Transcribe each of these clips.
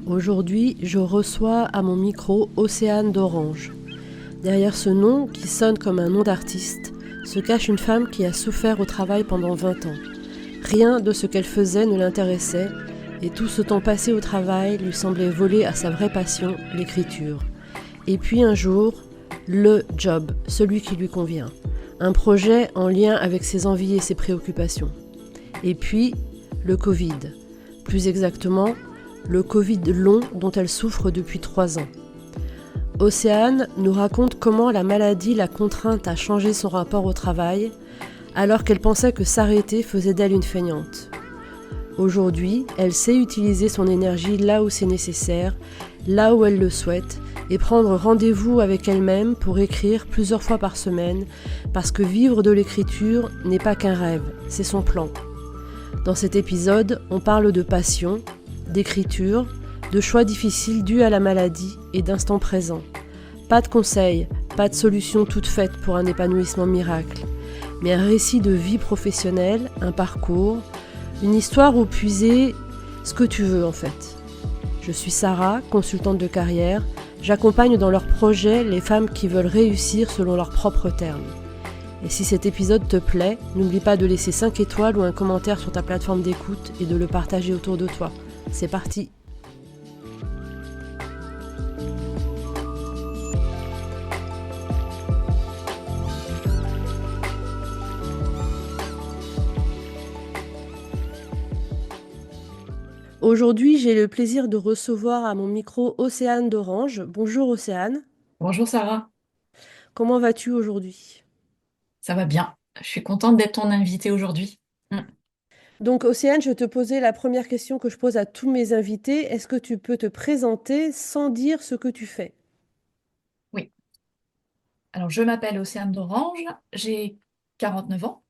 Aujourd'hui, je reçois à mon micro Océane d'Orange. Derrière ce nom, qui sonne comme un nom d'artiste, se cache une femme qui a souffert au travail pendant 20 ans. Rien de ce qu'elle faisait ne l'intéressait, et tout ce temps passé au travail lui semblait voler à sa vraie passion, l'écriture. Et puis un jour, le job, celui qui lui convient. Un projet en lien avec ses envies et ses préoccupations. Et puis, le Covid. Plus exactement, le Covid long dont elle souffre depuis 3 ans. Océane nous raconte comment la maladie l'a contrainte à changer son rapport au travail, alors qu'elle pensait que s'arrêter faisait d'elle une feignante. Aujourd'hui, elle sait utiliser son énergie là où c'est nécessaire, là où elle le souhaite, et prendre rendez-vous avec elle-même pour écrire plusieurs fois par semaine, parce que vivre de l'écriture n'est pas qu'un rêve, c'est son plan. Dans cet épisode, on parle de passion, d'écriture, de choix difficiles dus à la maladie et d'instant présent. Pas de conseils, pas de solution toute faite pour un épanouissement miracle, mais un récit de vie professionnelle, un parcours, une histoire où puiser ce que tu veux en fait. Je suis Sarah, consultante de carrière. J'accompagne dans leurs projets les femmes qui veulent réussir selon leurs propres termes. Et si cet épisode te plaît, n'oublie pas de laisser 5 étoiles ou un commentaire sur ta plateforme d'écoute et de le partager autour de toi. C'est parti! Aujourd'hui, j'ai le plaisir de recevoir à mon micro Océane d'Orange. Bonjour Océane, Bonjour Sarah, comment vas-tu aujourd'hui? ça va bien. Je suis contente d'être ton invitée aujourd'hui. Mm. Donc Océane, je vais te poser la première question que je pose à tous mes invités. Est-ce que tu peux te présenter sans dire ce que tu fais? Oui, alors je m'appelle Océane d'Orange, j'ai 49 ans,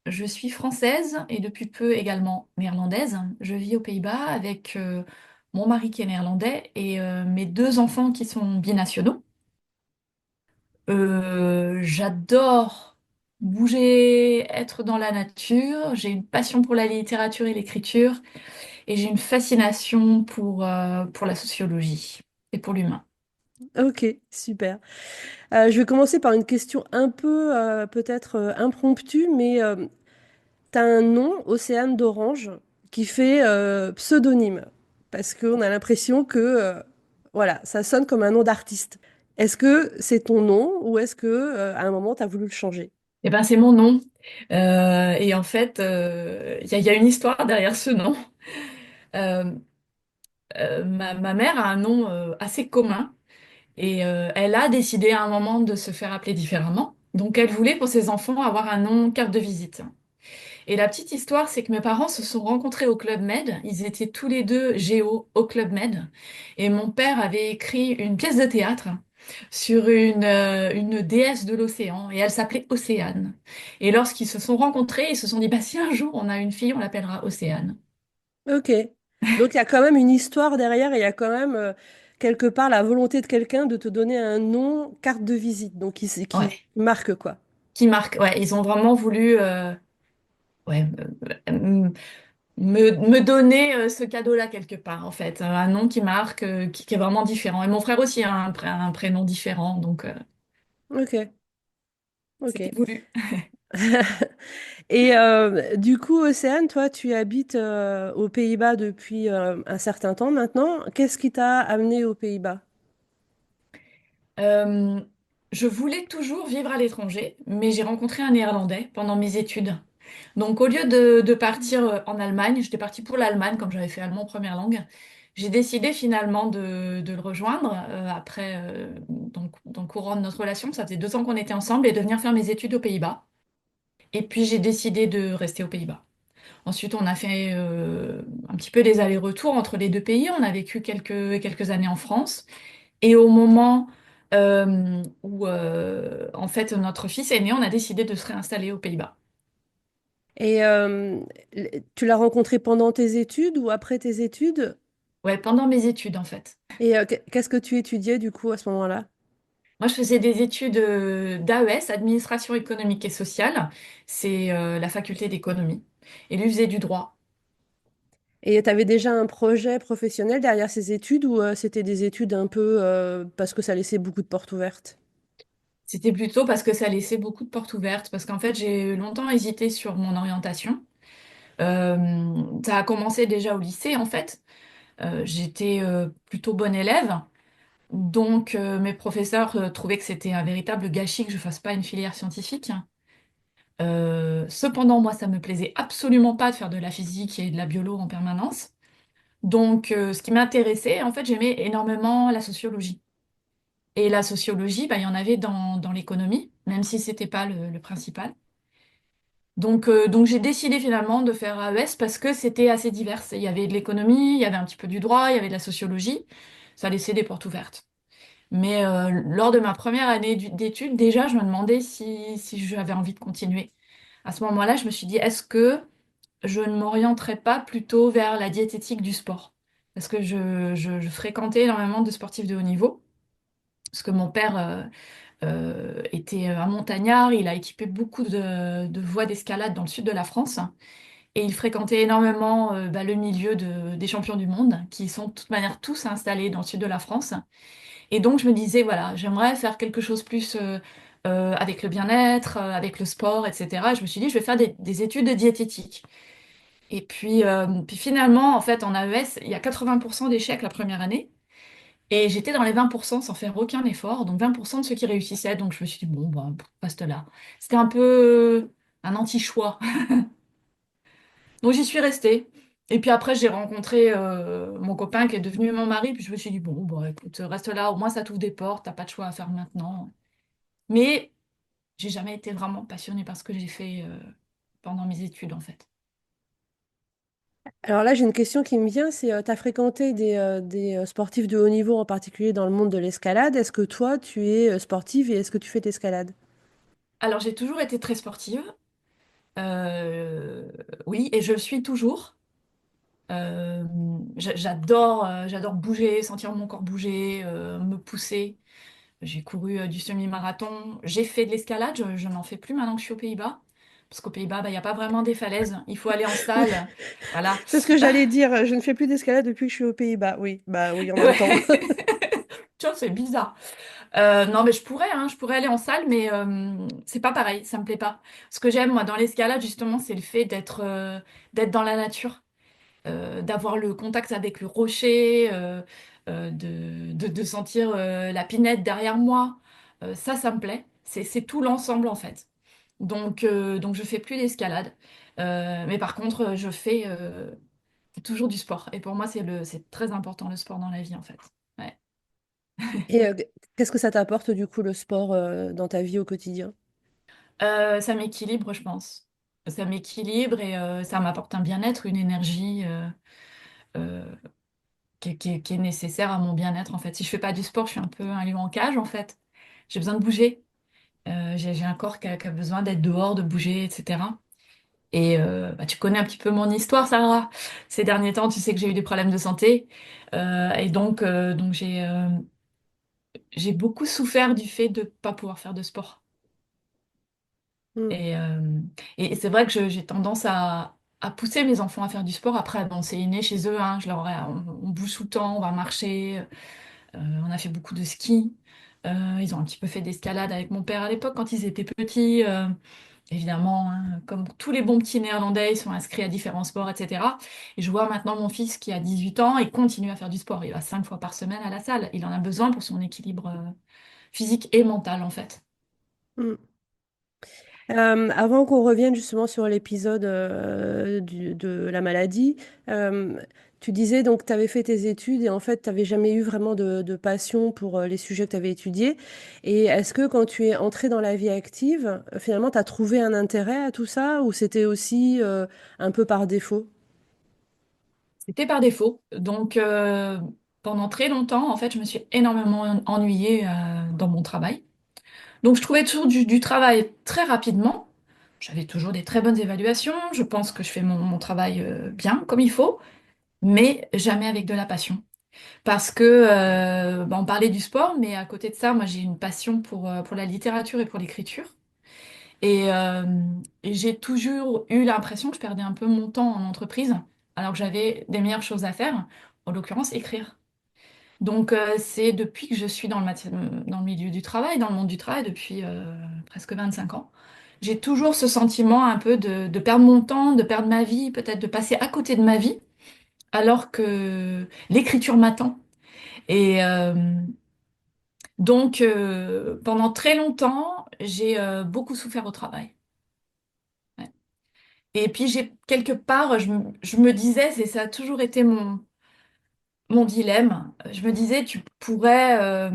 je suis française et depuis peu également néerlandaise. Je vis aux Pays-Bas avec mon mari qui est néerlandais et mes deux enfants qui sont binationaux. J'adore bouger, être dans la nature, j'ai une passion pour la littérature et l'écriture et j'ai une fascination pour la sociologie et pour l'humain. Ok, super. Je vais commencer par une question un peu peut-être impromptue, mais tu as un nom, Océane d'Orange, qui fait pseudonyme, parce qu'on a l'impression que voilà, ça sonne comme un nom d'artiste. Est-ce que c'est ton nom ou est-ce que à un moment tu as voulu le changer? Eh ben, c'est mon nom. Et en fait, il y a une histoire derrière ce nom. Euh, ma mère a un nom assez commun et elle a décidé à un moment de se faire appeler différemment. Donc, elle voulait pour ses enfants avoir un nom carte de visite. Et la petite histoire, c'est que mes parents se sont rencontrés au Club Med. Ils étaient tous les deux géo au Club Med. Et mon père avait écrit une pièce de théâtre sur une déesse de l'océan. Et elle s'appelait Océane. Et lorsqu'ils se sont rencontrés, ils se sont dit, bah, si un jour on a une fille, on l'appellera Océane. Ok. Donc il y a quand même une histoire derrière et il y a quand même quelque part la volonté de quelqu'un de te donner un nom carte de visite, donc qui Ouais. marque quoi. Qui marque. Ouais, ils ont vraiment voulu ouais, me donner ce cadeau-là quelque part, en fait. Un nom qui marque, qui est vraiment différent. Et mon frère aussi a un prénom différent, donc Ok, ok. c'était voulu. Et du coup, Océane, toi, tu habites aux Pays-Bas depuis un certain temps maintenant. Qu'est-ce qui t'a amené aux Pays-Bas? Euh, je voulais toujours vivre à l'étranger, mais j'ai rencontré un Néerlandais pendant mes études. Donc, au lieu de partir en Allemagne, j'étais partie pour l'Allemagne, comme j'avais fait allemand première langue. J'ai décidé finalement de le rejoindre après, dans le courant de notre relation. Ça faisait 2 ans qu'on était ensemble et de venir faire mes études aux Pays-Bas. Et puis, j'ai décidé de rester aux Pays-Bas. Ensuite, on a fait un petit peu des allers-retours entre les deux pays. On a vécu quelques années en France. Et au moment où en fait notre fils est né, on a décidé de se réinstaller aux Pays-Bas. Et tu l'as rencontré pendant tes études ou après tes études? Ouais, pendant mes études en fait. Et qu'est-ce que tu étudiais du coup à ce moment-là? Moi, je faisais des études d'AES, Administration économique et sociale. C'est la faculté d'économie. Et lui faisait du droit. Et tu avais déjà un projet professionnel derrière ces études ou c'était des études un peu parce que ça laissait beaucoup de portes ouvertes? C'était plutôt parce que ça laissait beaucoup de portes ouvertes, parce qu'en fait, j'ai longtemps hésité sur mon orientation. Ça a commencé déjà au lycée, en fait. J'étais plutôt bonne élève, donc mes professeurs trouvaient que c'était un véritable gâchis que je fasse pas une filière scientifique. Cependant, moi, ça me plaisait absolument pas de faire de la physique et de la biolo en permanence. Donc, ce qui m'intéressait, en fait, j'aimais énormément la sociologie. Et la sociologie, bah, il y en avait dans l'économie, même si c'était pas le principal. Donc j'ai décidé finalement de faire AES parce que c'était assez divers. Il y avait de l'économie, il y avait un petit peu du droit, il y avait de la sociologie. Ça laissait des portes ouvertes. Mais lors de ma première année d'études, déjà, je me demandais si j'avais envie de continuer. À ce moment-là, je me suis dit, est-ce que je ne m'orienterais pas plutôt vers la diététique du sport? Parce que je fréquentais énormément de sportifs de haut niveau. Parce que mon père était un montagnard, il a équipé beaucoup de voies d'escalade dans le sud de la France. Et il fréquentait énormément bah, le milieu des champions du monde, qui sont de toute manière tous installés dans le sud de la France. Et donc je me disais, voilà, j'aimerais faire quelque chose plus avec le bien-être, avec le sport, etc. Et je me suis dit, je vais faire des études de diététique. Et puis finalement, en fait, en AES, il y a 80% d'échecs la première année. Et j'étais dans les 20% sans faire aucun effort, donc 20% de ceux qui réussissaient. Donc je me suis dit, bon, bah, reste là. C'était un peu un anti-choix. Donc j'y suis restée. Et puis après, j'ai rencontré mon copain qui est devenu mon mari. Puis je me suis dit, bon, bah, écoute, reste là, au moins ça t'ouvre des portes, t'as pas de choix à faire maintenant. Mais j'ai jamais été vraiment passionnée par ce que j'ai fait pendant mes études, en fait. Alors là, j'ai une question qui me vient, c'est tu as fréquenté des sportifs de haut niveau, en particulier dans le monde de l'escalade. Est-ce que toi, tu es sportive et est-ce que tu fais de l'escalade? Alors j'ai toujours été très sportive. Euh, oui, et je le suis toujours. Euh, j'adore bouger, sentir mon corps bouger, me pousser. J'ai couru du semi-marathon. J'ai fait de l'escalade. Je n'en fais plus maintenant que je suis aux Pays-Bas. Parce qu'aux Pays-Bas, bah, il n'y a pas vraiment des falaises. Il faut aller en Oui, salle. Voilà. c'est ce que j'allais dire. Je ne fais plus d'escalade depuis que je suis aux Pays-Bas. Oui, bah oui, en même temps. Ouais. Tu vois, c'est bizarre. Non, mais je pourrais aller en salle, mais c'est pas pareil. Ça me plaît pas. Ce que j'aime, moi, dans l'escalade, justement, c'est le fait d'être dans la nature. D'avoir le contact avec le rocher, de sentir la pinette derrière moi. Ça me plaît. C'est tout l'ensemble en fait. Donc je fais plus d'escalade. Mais par contre, je fais toujours du sport. Et pour moi, c'est très important le sport dans la vie en fait. Ouais. Et qu'est-ce que ça t'apporte du coup le sport dans ta vie au quotidien? Ça m'équilibre, je pense. Ça m'équilibre et ça m'apporte un bien-être, une énergie. Euh, qui est nécessaire à mon bien-être en fait. Si je fais pas du sport, je suis un peu un lion en cage en fait. J'ai besoin de bouger. J'ai un corps qui a besoin d'être dehors, de bouger, etc. Et bah, tu connais un petit peu mon histoire, Sarah. Ces derniers temps, tu sais que j'ai eu des problèmes de santé. Et donc j'ai beaucoup souffert du fait de pas pouvoir faire de sport. Hmm. Et, euh, et c'est vrai que j'ai tendance à pousser mes enfants à faire du sport. Après, bon, c'est inné chez eux, hein. On bouge tout le temps, on va marcher. On a fait beaucoup de ski. Ils ont un petit peu fait d'escalade avec mon père à l'époque quand ils étaient petits. Évidemment, hein, comme tous les bons petits Néerlandais, ils sont inscrits à différents sports, etc. Et je vois maintenant mon fils qui a 18 ans et continue à faire du sport. Il va 5 fois par semaine à la salle. Il en a besoin pour son équilibre physique et mental, en fait. Hmm. Avant qu'on revienne justement sur l'épisode de la maladie, euh, tu disais donc que tu avais fait tes études et en fait tu n'avais jamais eu vraiment de passion pour les sujets que tu avais étudiés. Et est-ce que quand tu es entré dans la vie active, finalement tu as trouvé un intérêt à tout ça ou c'était aussi un peu par défaut? C'était par défaut. Donc, pendant très longtemps, en fait, je me suis énormément ennuyée dans mon travail. Donc je trouvais toujours du travail très rapidement. J'avais toujours des très bonnes évaluations. Je pense que je fais mon travail bien, comme il faut, mais jamais avec de la passion. Parce que, bah, on parlait du sport, mais à côté de ça, moi j'ai une passion pour la littérature et pour l'écriture. Et j'ai toujours eu l'impression que je perdais un peu mon temps en entreprise alors que j'avais des meilleures choses à faire, en l'occurrence écrire. Donc c'est depuis que je suis dans le milieu du travail, dans le monde du travail, depuis presque 25 ans. J'ai toujours ce sentiment un peu de perdre mon temps, de perdre ma vie, peut-être de passer à côté de ma vie, alors que l'écriture m'attend. Et donc pendant très longtemps, j'ai beaucoup souffert au travail. Ouais. Et puis j'ai quelque part, je me disais, et ça a toujours été mon dilemme. Je me disais, tu pourrais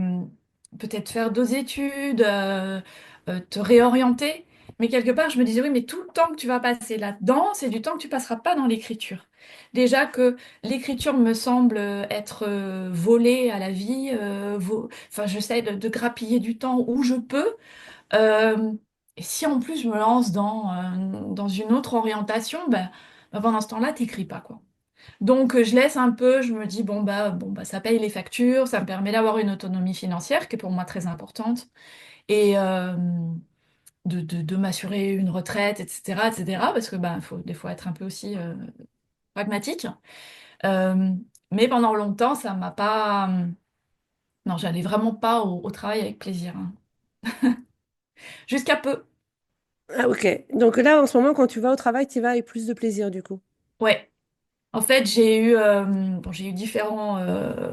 peut-être faire d'autres études, te réorienter. Mais quelque part, je me disais, oui, mais tout le temps que tu vas passer là-dedans, c'est du temps que tu passeras pas dans l'écriture. Déjà que l'écriture me semble être volée à la vie. Enfin, j'essaie de grappiller du temps où je peux. Euh, et si en plus je me lance dans une autre orientation, ben, pendant ce temps-là, t'écris pas, quoi. Donc, je laisse un peu, je me dis, bon, bah, ça paye les factures, ça me permet d'avoir une autonomie financière qui est pour moi très importante et de m'assurer une retraite, etc., etc., parce que bah, faut des fois être un peu aussi pragmatique. Euh, mais pendant longtemps, ça m'a pas. Non, j'allais vraiment pas au travail avec plaisir, hein. Jusqu'à peu. Ah, ok. Donc là, en ce moment, quand tu vas au travail, tu y vas avec plus de plaisir, du coup. Ouais. En fait, j'ai eu différents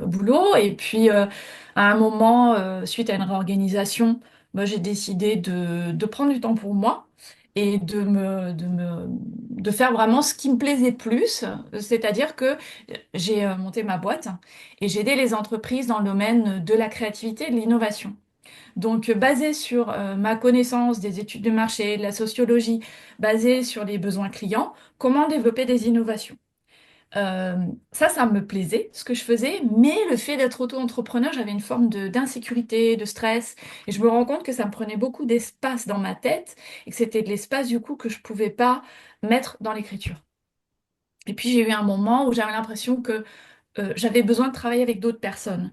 boulots et puis à un moment, suite à une réorganisation, moi, j'ai décidé de prendre du temps pour moi et de faire vraiment ce qui me plaisait plus. C'est-à-dire que j'ai monté ma boîte et j'ai aidé les entreprises dans le domaine de la créativité et de l'innovation. Donc, basé sur ma connaissance des études de marché, de la sociologie, basé sur les besoins clients, comment développer des innovations. Euh, ça me plaisait, ce que je faisais, mais le fait d'être auto-entrepreneur, j'avais une forme d'insécurité, de stress, et je me rends compte que ça me prenait beaucoup d'espace dans ma tête, et que c'était de l'espace du coup que je pouvais pas mettre dans l'écriture. Et puis j'ai eu un moment où j'avais l'impression que j'avais besoin de travailler avec d'autres personnes,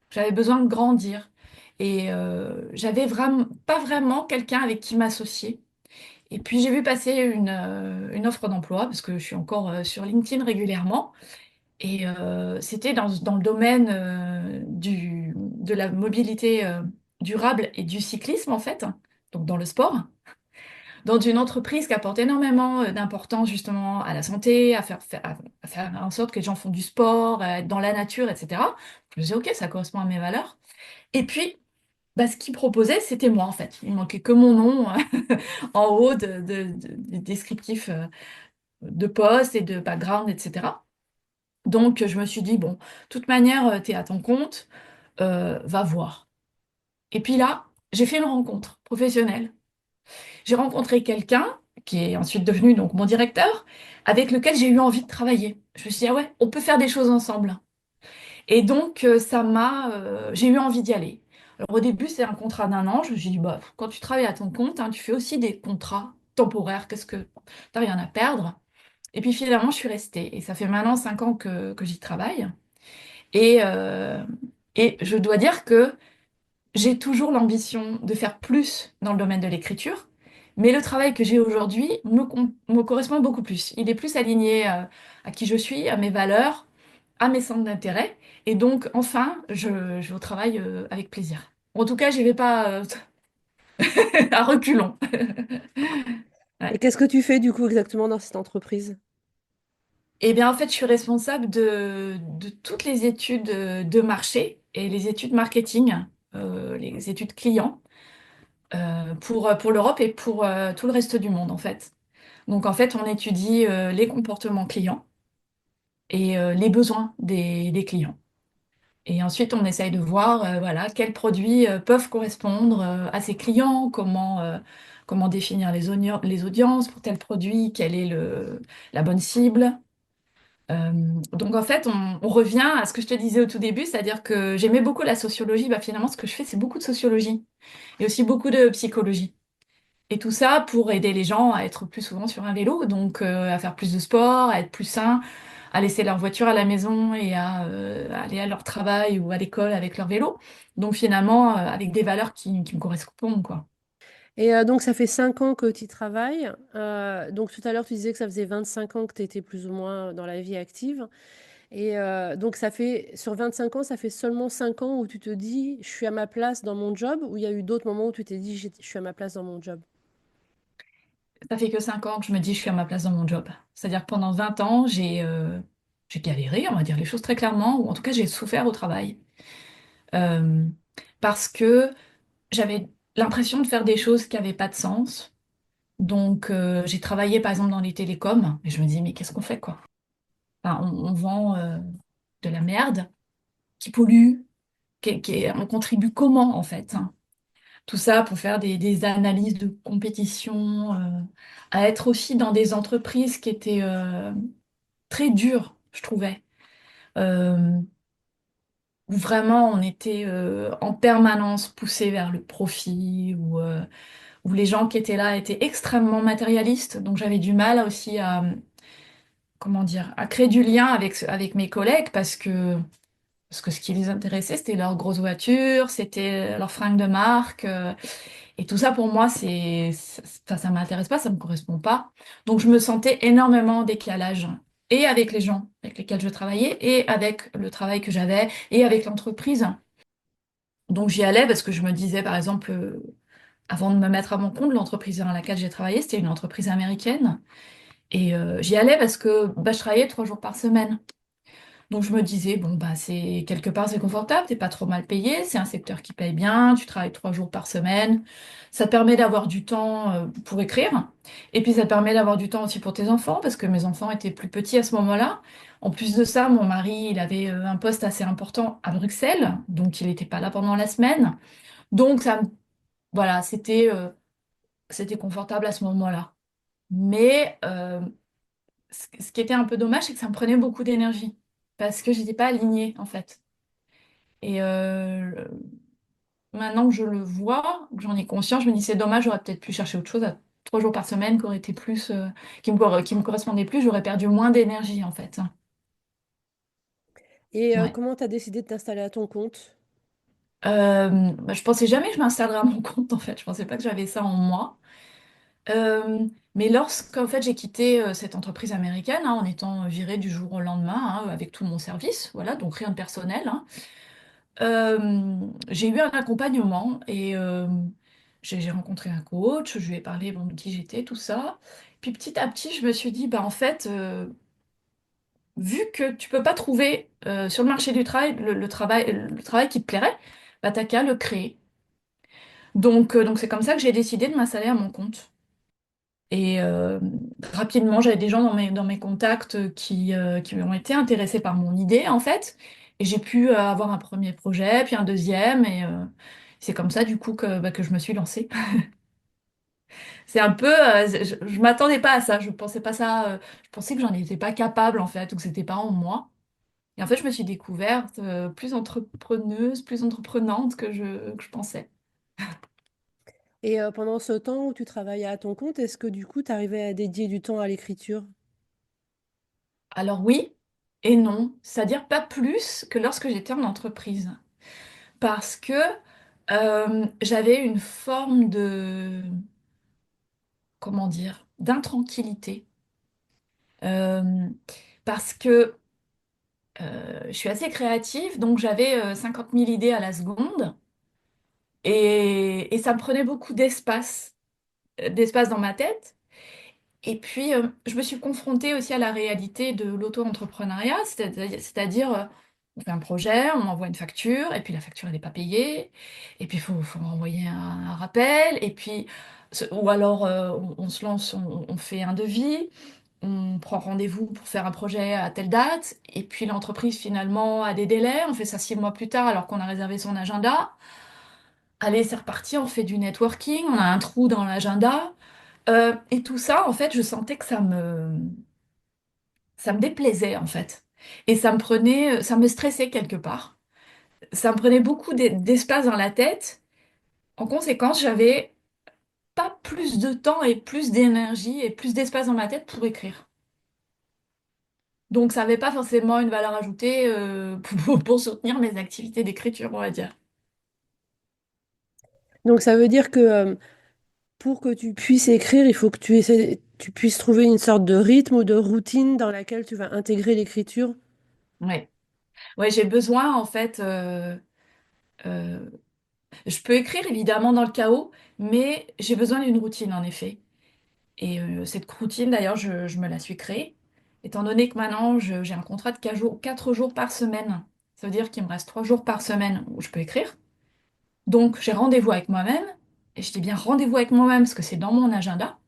j'avais besoin de grandir, et j'avais vraiment pas vraiment quelqu'un avec qui m'associer. Et puis j'ai vu passer une offre d'emploi, parce que je suis encore sur LinkedIn régulièrement. Et c'était dans le domaine de la mobilité durable et du cyclisme, en fait, donc dans le sport, dans une entreprise qui apporte énormément d'importance justement à la santé, à faire en sorte que les gens font du sport, à être dans la nature, etc. Je me disais, OK, ça correspond à mes valeurs. Et puis, bah, ce qu'ils proposaient, c'était moi, en fait. Il manquait que mon nom en haut du descriptif de poste et de background, etc. Donc, je me suis dit, bon, de toute manière, t'es à ton compte, va voir. Et puis là, j'ai fait une rencontre professionnelle. J'ai rencontré quelqu'un qui est ensuite devenu donc mon directeur, avec lequel j'ai eu envie de travailler. Je me suis dit, ah ouais, on peut faire des choses ensemble. Et donc, j'ai eu envie d'y aller. Alors, au début, c'est un contrat d'1 an. Je me suis dit, bah, quand tu travailles à ton compte, hein, tu fais aussi des contrats temporaires. Qu'est-ce que t'as rien à perdre? Et puis finalement, je suis restée. Et ça fait maintenant 5 ans que j'y travaille. Et, euh, et je dois dire que j'ai toujours l'ambition de faire plus dans le domaine de l'écriture, mais le travail que j'ai aujourd'hui me correspond beaucoup plus. Il est plus aligné à qui je suis, à mes valeurs, à mes centres d'intérêt. Et donc, enfin, je vais au travail avec plaisir. En tout cas, j'y vais pas à reculons. Et Ouais. qu'est-ce que tu fais, du coup, exactement dans cette entreprise? Eh bien, en fait, je suis responsable de toutes les études de marché et les études marketing, les études clients. Pour l'Europe et pour tout le reste du monde, en fait. Donc, en fait, on étudie les comportements clients et les besoins des clients. Et ensuite, on essaye de voir voilà, quels produits peuvent correspondre à ces clients, comment définir les audiences pour tel produit, quelle est la bonne cible. Euh, donc, en fait, on revient à ce que je te disais au tout début, c'est-à-dire que j'aimais beaucoup la sociologie. Bah, finalement, ce que je fais, c'est beaucoup de sociologie et aussi beaucoup de psychologie. Et tout ça pour aider les gens à être plus souvent sur un vélo, donc à faire plus de sport, à être plus sains, à laisser leur voiture à la maison et à aller à leur travail ou à l'école avec leur vélo. Donc finalement, avec des valeurs qui me correspondent, quoi. Et donc, ça fait 5 ans que tu y travailles. Donc, tout à l'heure, tu disais que ça faisait 25 ans que tu étais plus ou moins dans la vie active. Et donc, ça fait, sur 25 ans, ça fait seulement 5 ans où tu te dis, je suis à ma place dans mon job, ou il y a eu d'autres moments où tu t'es dit, je suis à ma place dans mon job. Ça fait que 5 ans que je me dis je suis à ma place dans mon job. C'est-à-dire que pendant 20 ans, j'ai galéré, on va dire les choses très clairement, ou en tout cas j'ai souffert au travail. Euh, Parce que j'avais l'impression de faire des choses qui n'avaient pas de sens. Donc j'ai travaillé par exemple dans les télécoms, et je me dis mais qu'est-ce qu'on fait quoi? Enfin, on vend de la merde qui pollue, on contribue comment en fait? Hein. Tout ça pour faire des analyses de compétition, à être aussi dans des entreprises qui étaient très dures, je trouvais. Euh, Où vraiment on était en permanence poussé vers le profit, où les gens qui étaient là étaient extrêmement matérialistes. Donc j'avais du mal aussi à, comment dire, à créer du lien avec mes collègues parce que ce qui les intéressait, c'était leurs grosses voitures, c'était leurs fringues de marque. Et tout ça, pour moi, ça m'intéresse pas, ça me correspond pas. Donc, je me sentais énormément en décalage. Et avec les gens avec lesquels je travaillais, et avec le travail que j'avais, et avec l'entreprise. Donc, j'y allais parce que je me disais, par exemple, avant de me mettre à mon compte, l'entreprise dans laquelle j'ai travaillé, c'était une entreprise américaine. Et j'y allais parce que bah, je travaillais 3 jours par semaine. Donc je me disais, bon, bah, c'est quelque part c'est confortable, t'es pas trop mal payé, c'est un secteur qui paye bien, tu travailles 3 jours par semaine, ça te permet d'avoir du temps pour écrire, et puis ça te permet d'avoir du temps aussi pour tes enfants, parce que mes enfants étaient plus petits à ce moment-là. En plus de ça, mon mari, il avait un poste assez important à Bruxelles, donc il n'était pas là pendant la semaine. Donc voilà, c'était confortable à ce moment-là. Mais ce qui était un peu dommage, c'est que ça me prenait beaucoup d'énergie, parce que j'étais pas alignée en fait. Et maintenant que je le vois, que j'en ai conscience, je me dis c'est dommage, j'aurais peut-être pu chercher autre chose à 3 jours par semaine qui aurait été plus, qui me correspondait plus, j'aurais perdu moins d'énergie en fait. Et Ouais. comment tu as décidé de t'installer à ton compte? Bah, je pensais jamais que je m'installerais à mon compte en fait, je pensais pas que j'avais ça en moi. Mais lorsqu'en fait j'ai quitté cette entreprise américaine, hein, en étant virée du jour au lendemain, hein, avec tout mon service, voilà, donc rien de personnel, hein. J'ai eu un accompagnement et j'ai rencontré un coach, je lui ai parlé bon, de qui j'étais, tout ça. Puis petit à petit, je me suis dit, bah, en fait, vu que tu peux pas trouver sur le marché du travail le travail qui te plairait, bah, t'as qu'à le créer. Donc c'est comme ça que j'ai décidé de m'installer à mon compte. Et rapidement, j'avais des gens dans mes contacts qui ont été intéressés par mon idée, en fait. Et j'ai pu avoir un premier projet, puis un deuxième. Et c'est comme ça, du coup, que je me suis lancée. C'est un peu... je m'attendais pas à ça. Je pensais pas ça... je pensais que j'en étais pas capable, en fait, ou que c'était pas en moi. Et en fait, je me suis découverte plus entrepreneuse, plus entreprenante que je pensais. Et pendant ce temps où tu travaillais à ton compte, est-ce que du coup, tu arrivais à dédier du temps à l'écriture? Alors oui et non. C'est-à-dire pas plus que lorsque j'étais en entreprise. Parce que j'avais une forme de, comment dire, d'intranquillité. Euh, Parce que je suis assez créative, donc j'avais 50 000 idées à la seconde, et ça me prenait beaucoup d'espace dans ma tête. Et puis, je me suis confrontée aussi à la réalité de l'auto-entrepreneuriat, c'est-à-dire, on fait un projet, on envoie une facture, et puis la facture, elle n'est pas payée, et puis il faut envoyer un rappel, et puis, ou alors on se lance, on fait un devis, on prend rendez-vous pour faire un projet à telle date, et puis l'entreprise finalement a des délais, on fait ça 6 mois plus tard alors qu'on a réservé son agenda. Allez, c'est reparti, on fait du networking, on a un trou dans l'agenda. Et tout ça, en fait, je sentais que ça me déplaisait, en fait. Et ça me stressait quelque part. Ça me prenait beaucoup d'espace dans la tête. En conséquence, j'avais pas plus de temps et plus d'énergie et plus d'espace dans ma tête pour écrire. Donc, ça n'avait pas forcément une valeur ajoutée pour soutenir mes activités d'écriture, on va dire. Donc ça veut dire que pour que tu puisses écrire, il faut que tu puisses trouver une sorte de rythme ou de routine dans laquelle tu vas intégrer l'écriture. Ouais. Ouais, j'ai besoin, en fait, euh, je peux écrire évidemment dans le chaos, mais j'ai besoin d'une routine, en effet. Et cette routine, d'ailleurs, je me la suis créée, étant donné que maintenant, j'ai un contrat de 4 jours par semaine. Ça veut dire qu'il me reste 3 jours par semaine où je peux écrire. Donc, j'ai rendez-vous avec moi-même, et je dis bien rendez-vous avec moi-même parce que c'est dans mon agenda.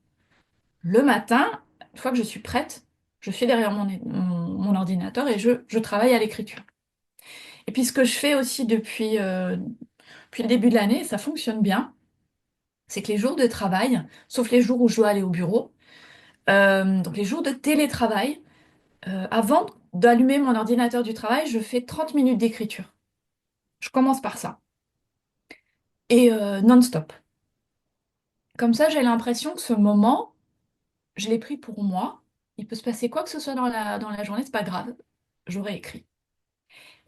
Le matin, une fois que je suis prête, je suis derrière mon ordinateur et je travaille à l'écriture. Et puis, ce que je fais aussi depuis le début de l'année, ça fonctionne bien, c'est que les jours de travail, sauf les jours où je dois aller au bureau, donc les jours de télétravail, avant d'allumer mon ordinateur du travail, je fais 30 minutes d'écriture. Je commence par ça. Et non-stop. Comme ça, j'ai l'impression que ce moment, je l'ai pris pour moi. Il peut se passer quoi que ce soit dans la journée, c'est pas grave. J'aurais écrit.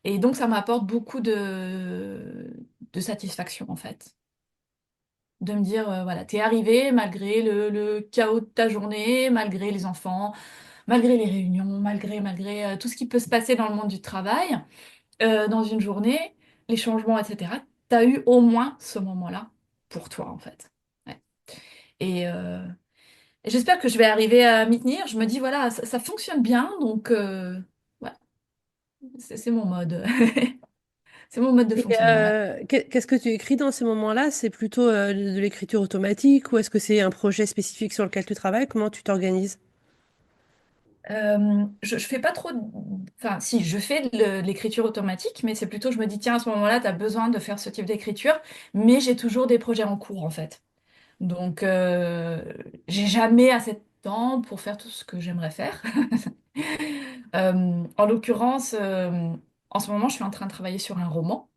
Et donc, ça m'apporte beaucoup de satisfaction, en fait. De me dire, voilà, t'es arrivé malgré le chaos de ta journée, malgré les enfants, malgré les réunions, malgré tout ce qui peut se passer dans le monde du travail, dans une journée, les changements, etc. T'as eu au moins ce moment-là pour toi, en fait. Ouais. Et j'espère que je vais arriver à m'y tenir. Je me dis, voilà, ça fonctionne bien, donc ouais, c'est mon mode. C'est mon mode de Et fonctionnement, ouais. qu'est-ce que tu écris dans ces moments-là? C'est plutôt de l'écriture automatique ou est-ce que c'est un projet spécifique sur lequel tu travailles? Comment tu t'organises? Je fais pas trop Enfin, si, je fais de l'écriture automatique, mais c'est plutôt, je me dis, tiens, à ce moment-là, tu as besoin de faire ce type d'écriture, mais j'ai toujours des projets en cours, en fait. Donc, j'ai jamais assez de temps pour faire tout ce que j'aimerais faire. En l'occurrence, en ce moment, je suis en train de travailler sur un roman.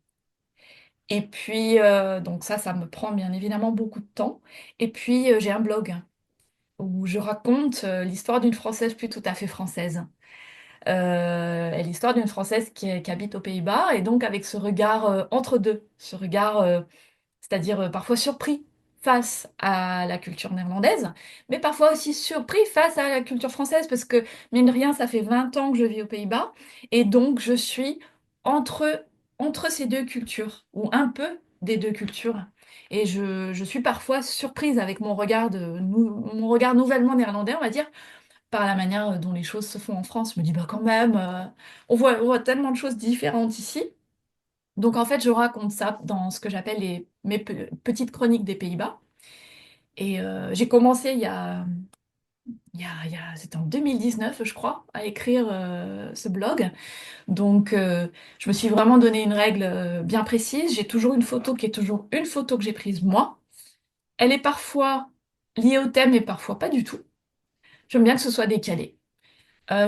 Et puis, donc ça me prend bien évidemment beaucoup de temps. Et puis, j'ai un blog où je raconte l'histoire d'une Française plus tout à fait française. Et l'histoire d'une Française qui habite aux Pays-Bas, et donc avec ce regard entre deux, ce regard, c'est-à-dire parfois surpris face à la culture néerlandaise, mais parfois aussi surpris face à la culture française, parce que, mine de rien, ça fait 20 ans que je vis aux Pays-Bas, et donc je suis entre ces deux cultures, ou un peu des deux cultures. Et je suis parfois surprise avec mon regard nouvellement néerlandais, on va dire, par la manière dont les choses se font en France. Je me dis, bah quand même, on voit tellement de choses différentes ici. Donc en fait, je raconte ça dans ce que j'appelle mes petites chroniques des Pays-Bas. Et j'ai commencé c'était en 2019, je crois, à écrire ce blog. Donc je me suis vraiment donné une règle bien précise. J'ai toujours une photo qui est toujours une photo que j'ai prise moi. Elle est parfois liée au thème et parfois pas du tout. J'aime bien que ce soit décalé.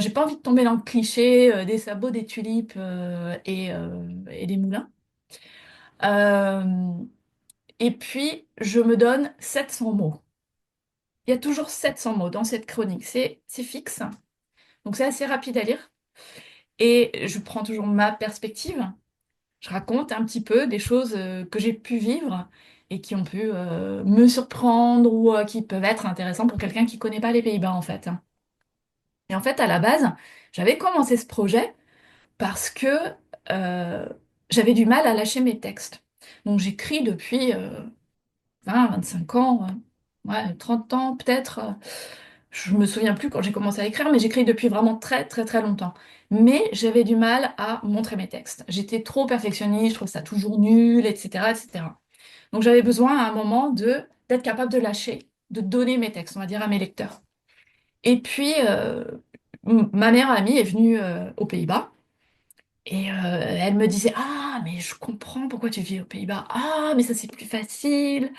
J'ai pas envie de tomber dans le cliché des sabots, des tulipes et des moulins. Euh, et puis, je me donne 700 mots. Il y a toujours 700 mots dans cette chronique. C'est fixe, donc c'est assez rapide à lire. Et je prends toujours ma perspective. Je raconte un petit peu des choses que j'ai pu vivre et qui ont pu me surprendre ou qui peuvent être intéressantes pour quelqu'un qui connaît pas les Pays-Bas, en fait. Et en fait, à la base, j'avais commencé ce projet parce que euh, j'avais du mal à lâcher mes textes. Donc j'écris depuis 25 ans, ouais, 30 ans peut-être. Je me souviens plus quand j'ai commencé à écrire, mais j'écris depuis vraiment très très très longtemps. Mais j'avais du mal à montrer mes textes. J'étais trop perfectionniste, je trouvais ça toujours nul, etc., etc. Donc j'avais besoin à un moment d'être capable de lâcher, de donner mes textes, on va dire, à mes lecteurs. Et puis, ma meilleure amie est venue aux Pays-Bas. Et elle me disait, ah, mais je comprends pourquoi tu vis aux Pays-Bas. Ah, mais ça c'est plus facile.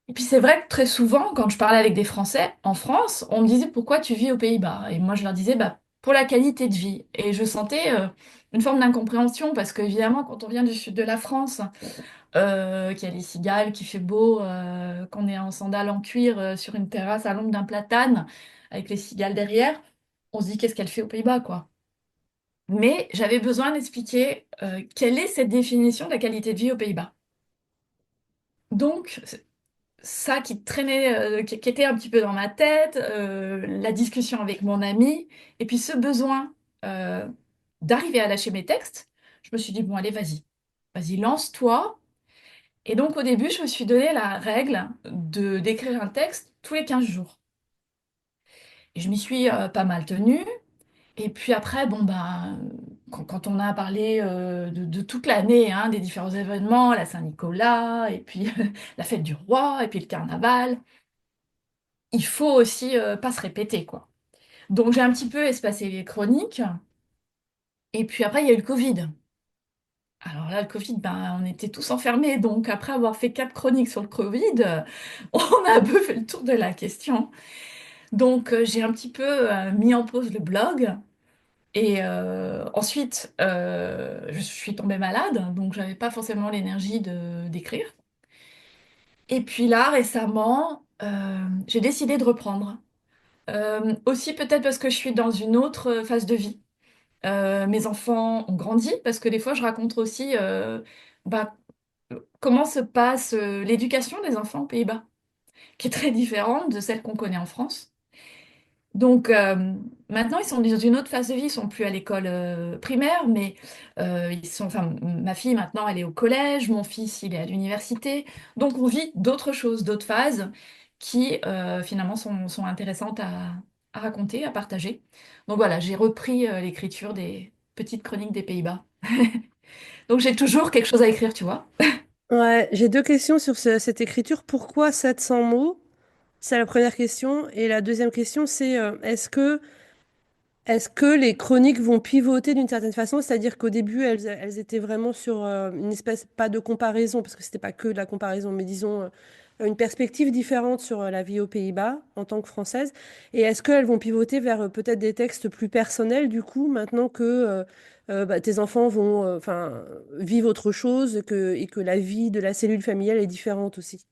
Et puis c'est vrai que très souvent, quand je parlais avec des Français en France, on me disait, pourquoi tu vis aux Pays-Bas? Et moi je leur disais, bah, pour la qualité de vie. Et je sentais une forme d'incompréhension parce qu'évidemment, quand on vient du sud de la France, qu'il y a les cigales, qu'il fait beau, qu'on est en sandales en cuir sur une terrasse à l'ombre d'un platane avec les cigales derrière, on se dit, qu'est-ce qu'elle fait aux Pays-Bas, quoi? Mais j'avais besoin d'expliquer quelle est cette définition de la qualité de vie aux Pays-Bas. Donc, ça qui traînait, qui était un petit peu dans ma tête, la discussion avec mon ami, et puis ce besoin euh, d'arriver à lâcher mes textes, je me suis dit, bon, allez, vas-y, lance-toi. Et donc au début, je me suis donné la règle de d'écrire un texte tous les 15 jours. Et je m'y suis pas mal tenue. Et puis après, bon, ben, quand on a parlé de toute l'année, hein, des différents événements, la Saint-Nicolas, et puis la fête du roi, et puis le carnaval, il faut aussi pas se répéter, quoi. Donc j'ai un petit peu espacé les chroniques. Et puis après, il y a eu le Covid. Alors là, le Covid, ben, on était tous enfermés. Donc après avoir fait 4 chroniques sur le Covid, on a un peu fait le tour de la question. Donc j'ai un petit peu mis en pause le blog. Et ensuite, je suis tombée malade, donc j'avais pas forcément l'énergie de d'écrire. Et puis là, récemment, j'ai décidé de reprendre. Aussi peut-être parce que je suis dans une autre phase de vie. Mes enfants ont grandi, parce que des fois, je raconte aussi bah, comment se passe l'éducation des enfants aux Pays-Bas, qui est très différente de celle qu'on connaît en France. Donc maintenant, ils sont dans une autre phase de vie. Ils sont plus à l'école primaire, mais ils sont. Enfin, ma fille maintenant, elle est au collège. Mon fils, il est à l'université. Donc on vit d'autres choses, d'autres phases qui finalement sont intéressantes à raconter, à partager. Donc voilà, j'ai repris l'écriture des petites chroniques des Pays-Bas. Donc j'ai toujours quelque chose à écrire, tu vois. Ouais, j'ai deux questions sur cette écriture. Pourquoi 700 mots? C'est la première question. Et la deuxième question, c'est est-ce que les chroniques vont pivoter d'une certaine façon? C'est-à-dire qu'au début, elles étaient vraiment sur une espèce, pas de comparaison, parce que c'était pas que de la comparaison, mais disons une perspective différente sur la vie aux Pays-Bas en tant que Française. Et est-ce qu'elles vont pivoter vers peut-être des textes plus personnels, du coup, maintenant que bah, tes enfants vont enfin, vivre autre chose et que la vie de la cellule familiale est différente aussi?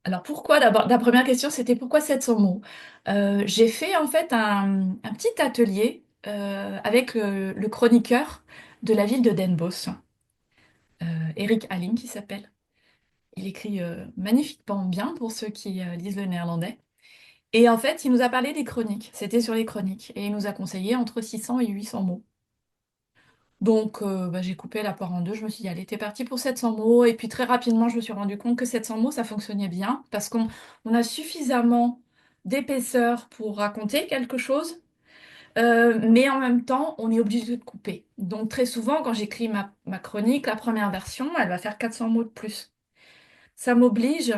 Alors pourquoi d'abord, la première question c'était pourquoi 700 mots? J'ai fait en fait un petit atelier avec le chroniqueur de la ville de Den Bosch, Eric Halling qui s'appelle. Il écrit magnifiquement bien pour ceux qui lisent le néerlandais. Et en fait, il nous a parlé des chroniques. C'était sur les chroniques. Et il nous a conseillé entre 600 et 800 mots. Donc, bah, j'ai coupé la poire en deux. Je me suis dit, allez, t'es parti pour 700 mots. Et puis, très rapidement, je me suis rendu compte que 700 mots, ça fonctionnait bien parce qu'on a suffisamment d'épaisseur pour raconter quelque chose, mais en même temps, on est obligé de couper. Donc, très souvent, quand j'écris ma chronique, la première version, elle va faire 400 mots de plus. Ça m'oblige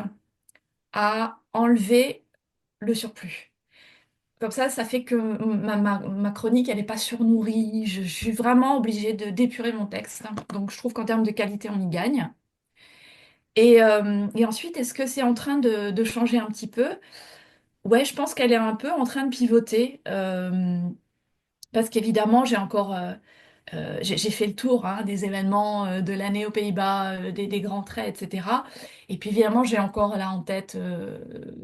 à enlever le surplus. Comme ça fait que ma chronique, elle n'est pas surnourrie. Je suis vraiment obligée d'épurer mon texte. Donc, je trouve qu'en termes de qualité, on y gagne. Et ensuite, est-ce que c'est en train de changer un petit peu? Ouais, je pense qu'elle est un peu en train de pivoter. Parce qu'évidemment, j'ai fait le tour hein, des événements de l'année aux Pays-Bas, des grands traits, etc. Et puis évidemment, j'ai encore là en tête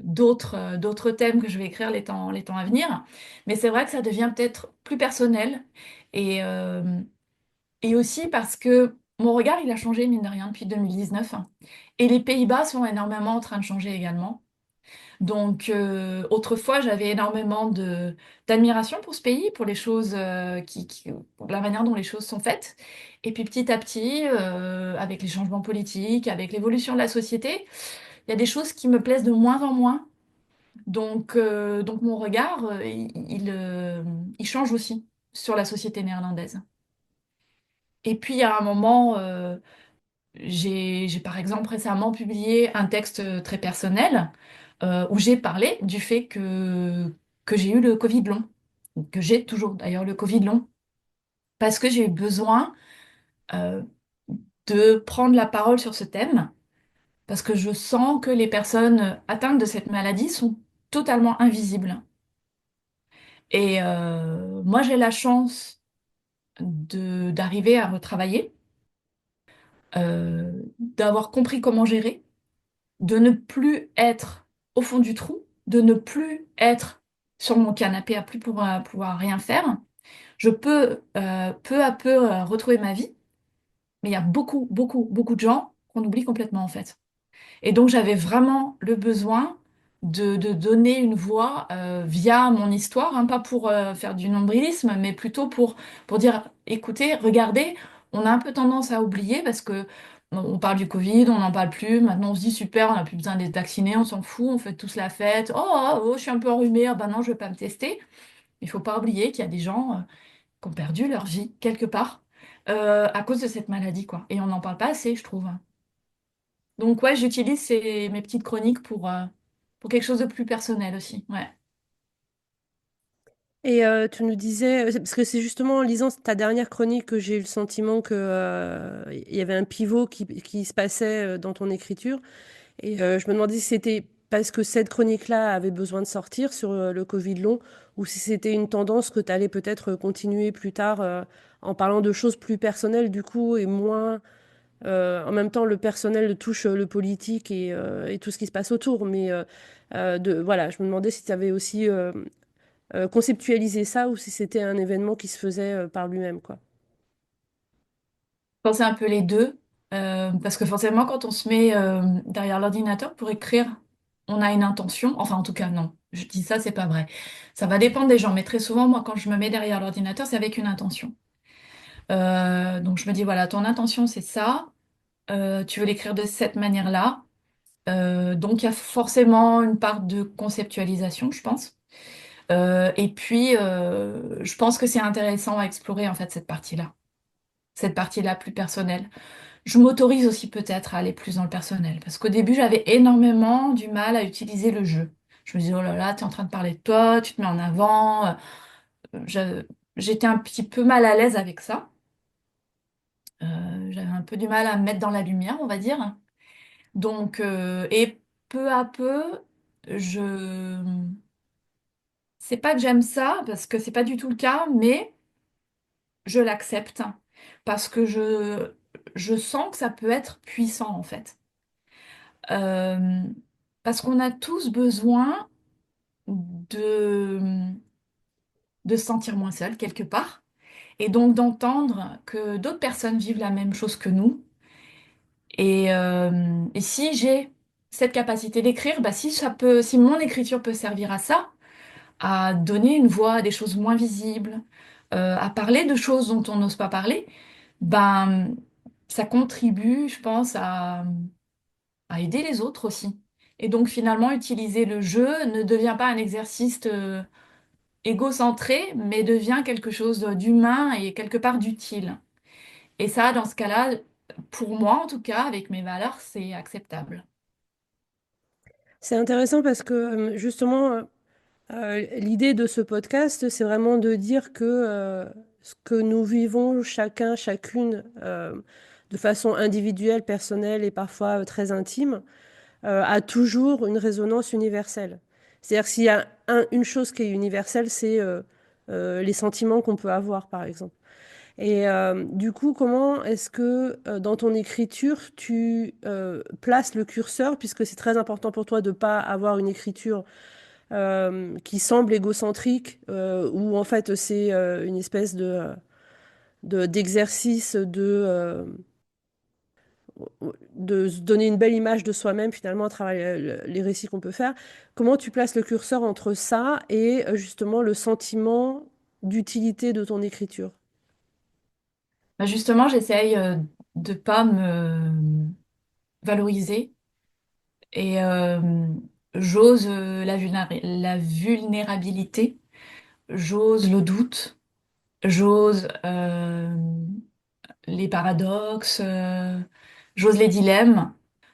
d'autres thèmes que je vais écrire les temps à venir. Mais c'est vrai que ça devient peut-être plus personnel. Et, euh, et aussi parce que mon regard, il a changé, mine de rien, depuis 2019. Et les Pays-Bas sont énormément en train de changer également. Donc, autrefois, j'avais énormément d'admiration pour ce pays, pour les choses, pour la manière dont les choses sont faites. Et puis, petit à petit, avec les changements politiques, avec l'évolution de la société, il y a des choses qui me plaisent de moins en moins. Donc mon regard, il change aussi sur la société néerlandaise. Et puis, il y a un moment, j'ai par exemple récemment publié un texte très personnel où j'ai parlé du fait que j'ai eu le Covid long, que j'ai toujours d'ailleurs le Covid long, parce que j'ai eu besoin euh, de prendre la parole sur ce thème, parce que je sens que les personnes atteintes de cette maladie sont totalement invisibles. Et moi, j'ai la chance d'arriver à retravailler, d'avoir compris comment gérer, de ne plus être au fond du trou, de ne plus être sur mon canapé à plus pouvoir rien faire. Je peux peu à peu retrouver ma vie, mais il y a beaucoup, beaucoup, beaucoup de gens qu'on oublie complètement en fait. Et donc j'avais vraiment le besoin de donner une voix via mon histoire, hein, pas pour faire du nombrilisme, mais plutôt pour dire, écoutez, regardez, on a un peu tendance à oublier parce que on parle du Covid, on n'en parle plus, maintenant on se dit super, on n'a plus besoin d'être vacciné, on s'en fout, on fait tous la fête, je suis un peu enrhumée, ah ben non, je vais pas me tester. Il faut pas oublier qu'il y a des gens qui ont perdu leur vie quelque part à cause de cette maladie, quoi. Et on n'en parle pas assez, je trouve. Donc ouais, j'utilise mes petites chroniques pour quelque chose de plus personnel aussi. Ouais. Et tu nous disais, parce que c'est justement en lisant ta dernière chronique que j'ai eu le sentiment que il y avait un pivot qui se passait dans ton écriture. Et je me demandais si c'était parce que cette chronique-là avait besoin de sortir sur le Covid long, ou si c'était une tendance que tu allais peut-être continuer plus tard en parlant de choses plus personnelles du coup, et moins en même temps le personnel touche le politique et tout ce qui se passe autour. Mais voilà, je me demandais si tu avais aussi conceptualisé ça ou si c'était un événement qui se faisait par lui-même, quoi. Penser un peu les deux, parce que forcément, quand on se met derrière l'ordinateur pour écrire, on a une intention. Enfin, en tout cas, non. Je dis ça, c'est pas vrai. Ça va dépendre des gens, mais très souvent, moi, quand je me mets derrière l'ordinateur, c'est avec une intention. Donc, je me dis, voilà, ton intention, c'est ça. Tu veux l'écrire de cette manière-là. Donc, il y a forcément une part de conceptualisation, je pense. Et puis, je pense que c'est intéressant à explorer en fait cette partie-là plus personnelle. Je m'autorise aussi peut-être à aller plus dans le personnel, parce qu'au début, j'avais énormément du mal à utiliser le jeu. Je me disais, oh là là, tu es en train de parler de toi, tu te mets en avant. Je- J'étais un petit peu mal à l'aise avec ça. J'avais un peu du mal à me mettre dans la lumière, on va dire. Donc, et peu à peu, je... C'est pas que j'aime ça, parce que c'est pas du tout le cas, mais je l'accepte parce que je sens que ça peut être puissant en fait. Euh, Parce qu'on a tous besoin de, de se sentir moins seul quelque part et donc d'entendre que d'autres personnes vivent la même chose que nous. Et si j'ai cette capacité d'écrire, bah si ça peut, si mon écriture peut servir à ça, à donner une voix à des choses moins visibles, à parler de choses dont on n'ose pas parler, ben, ça contribue, je pense, à aider les autres aussi. Et donc finalement, utiliser le jeu ne devient pas un exercice égocentré, mais devient quelque chose d'humain et quelque part d'utile. Et ça, dans ce cas-là, pour moi en tout cas, avec mes valeurs, c'est acceptable. C'est intéressant parce que justement, l'idée de ce podcast, c'est vraiment de dire que ce que nous vivons chacun, chacune, de façon individuelle, personnelle et parfois très intime, a toujours une résonance universelle. C'est-à-dire que s'il y a une chose qui est universelle, c'est les sentiments qu'on peut avoir, par exemple. Et du coup, comment est-ce que dans ton écriture, tu places le curseur, puisque c'est très important pour toi de ne pas avoir une écriture qui semble égocentrique, où en fait c'est une espèce d'exercice de se donner une belle image de soi-même finalement à travers les récits qu'on peut faire. Comment tu places le curseur entre ça et justement le sentiment d'utilité de ton écriture? Ben justement, j'essaye de pas me valoriser et j'ose la vulnérabilité, j'ose le doute, j'ose les paradoxes, j'ose les dilemmes.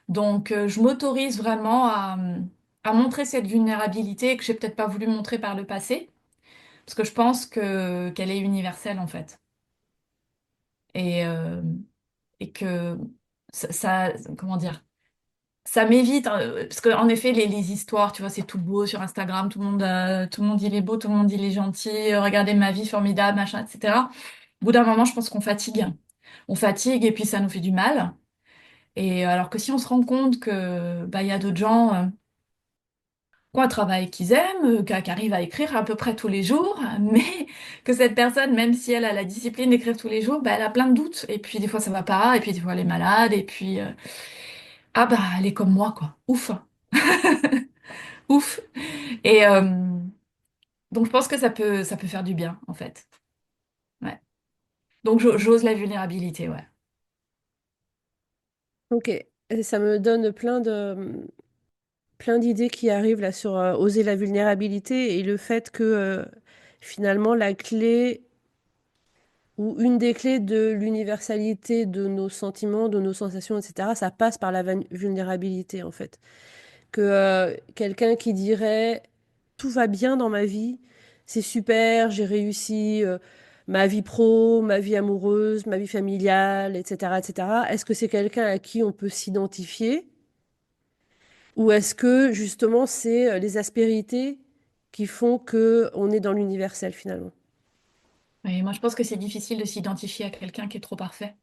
Donc, je m'autorise vraiment à montrer cette vulnérabilité que j'ai peut-être pas voulu montrer par le passé, parce que je pense que qu'elle est universelle en fait. Et, euh, et que comment dire, ça m'évite, hein, parce qu'en effet, les histoires, tu vois, c'est tout beau sur Instagram, tout le monde il est beau, tout le monde il est gentil, regardez ma vie formidable, machin, etc. Au bout d'un moment, je pense qu'on fatigue. On fatigue et puis ça nous fait du mal. Et alors que si on se rend compte que bah, il y a d'autres gens qui ont un travail qu'ils aiment, qui arrivent à écrire à peu près tous les jours, mais que cette personne, même si elle a la discipline d'écrire tous les jours, bah, elle a plein de doutes. Et puis des fois ça va pas, et puis des fois elle est malade, et puis Ah bah, elle est comme moi, quoi. Ouf. Ouf. Et donc, je pense que ça peut faire du bien, en fait. Ouais. Donc, j'ose la vulnérabilité, ouais. Ok. Et ça me donne plein d'idées qui arrivent là sur oser la vulnérabilité et le fait que finalement la clé ou une des clés de l'universalité de nos sentiments, de nos sensations, etc., ça passe par la vulnérabilité en fait. Que quelqu'un qui dirait tout va bien dans ma vie, c'est super, j'ai réussi ma vie pro, ma vie amoureuse, ma vie familiale, etc., etc. Est-ce que c'est quelqu'un à qui on peut s'identifier ou est-ce que justement c'est les aspérités qui font que on est dans l'universel finalement? Et moi, je pense que c'est difficile de s'identifier à quelqu'un qui est trop parfait.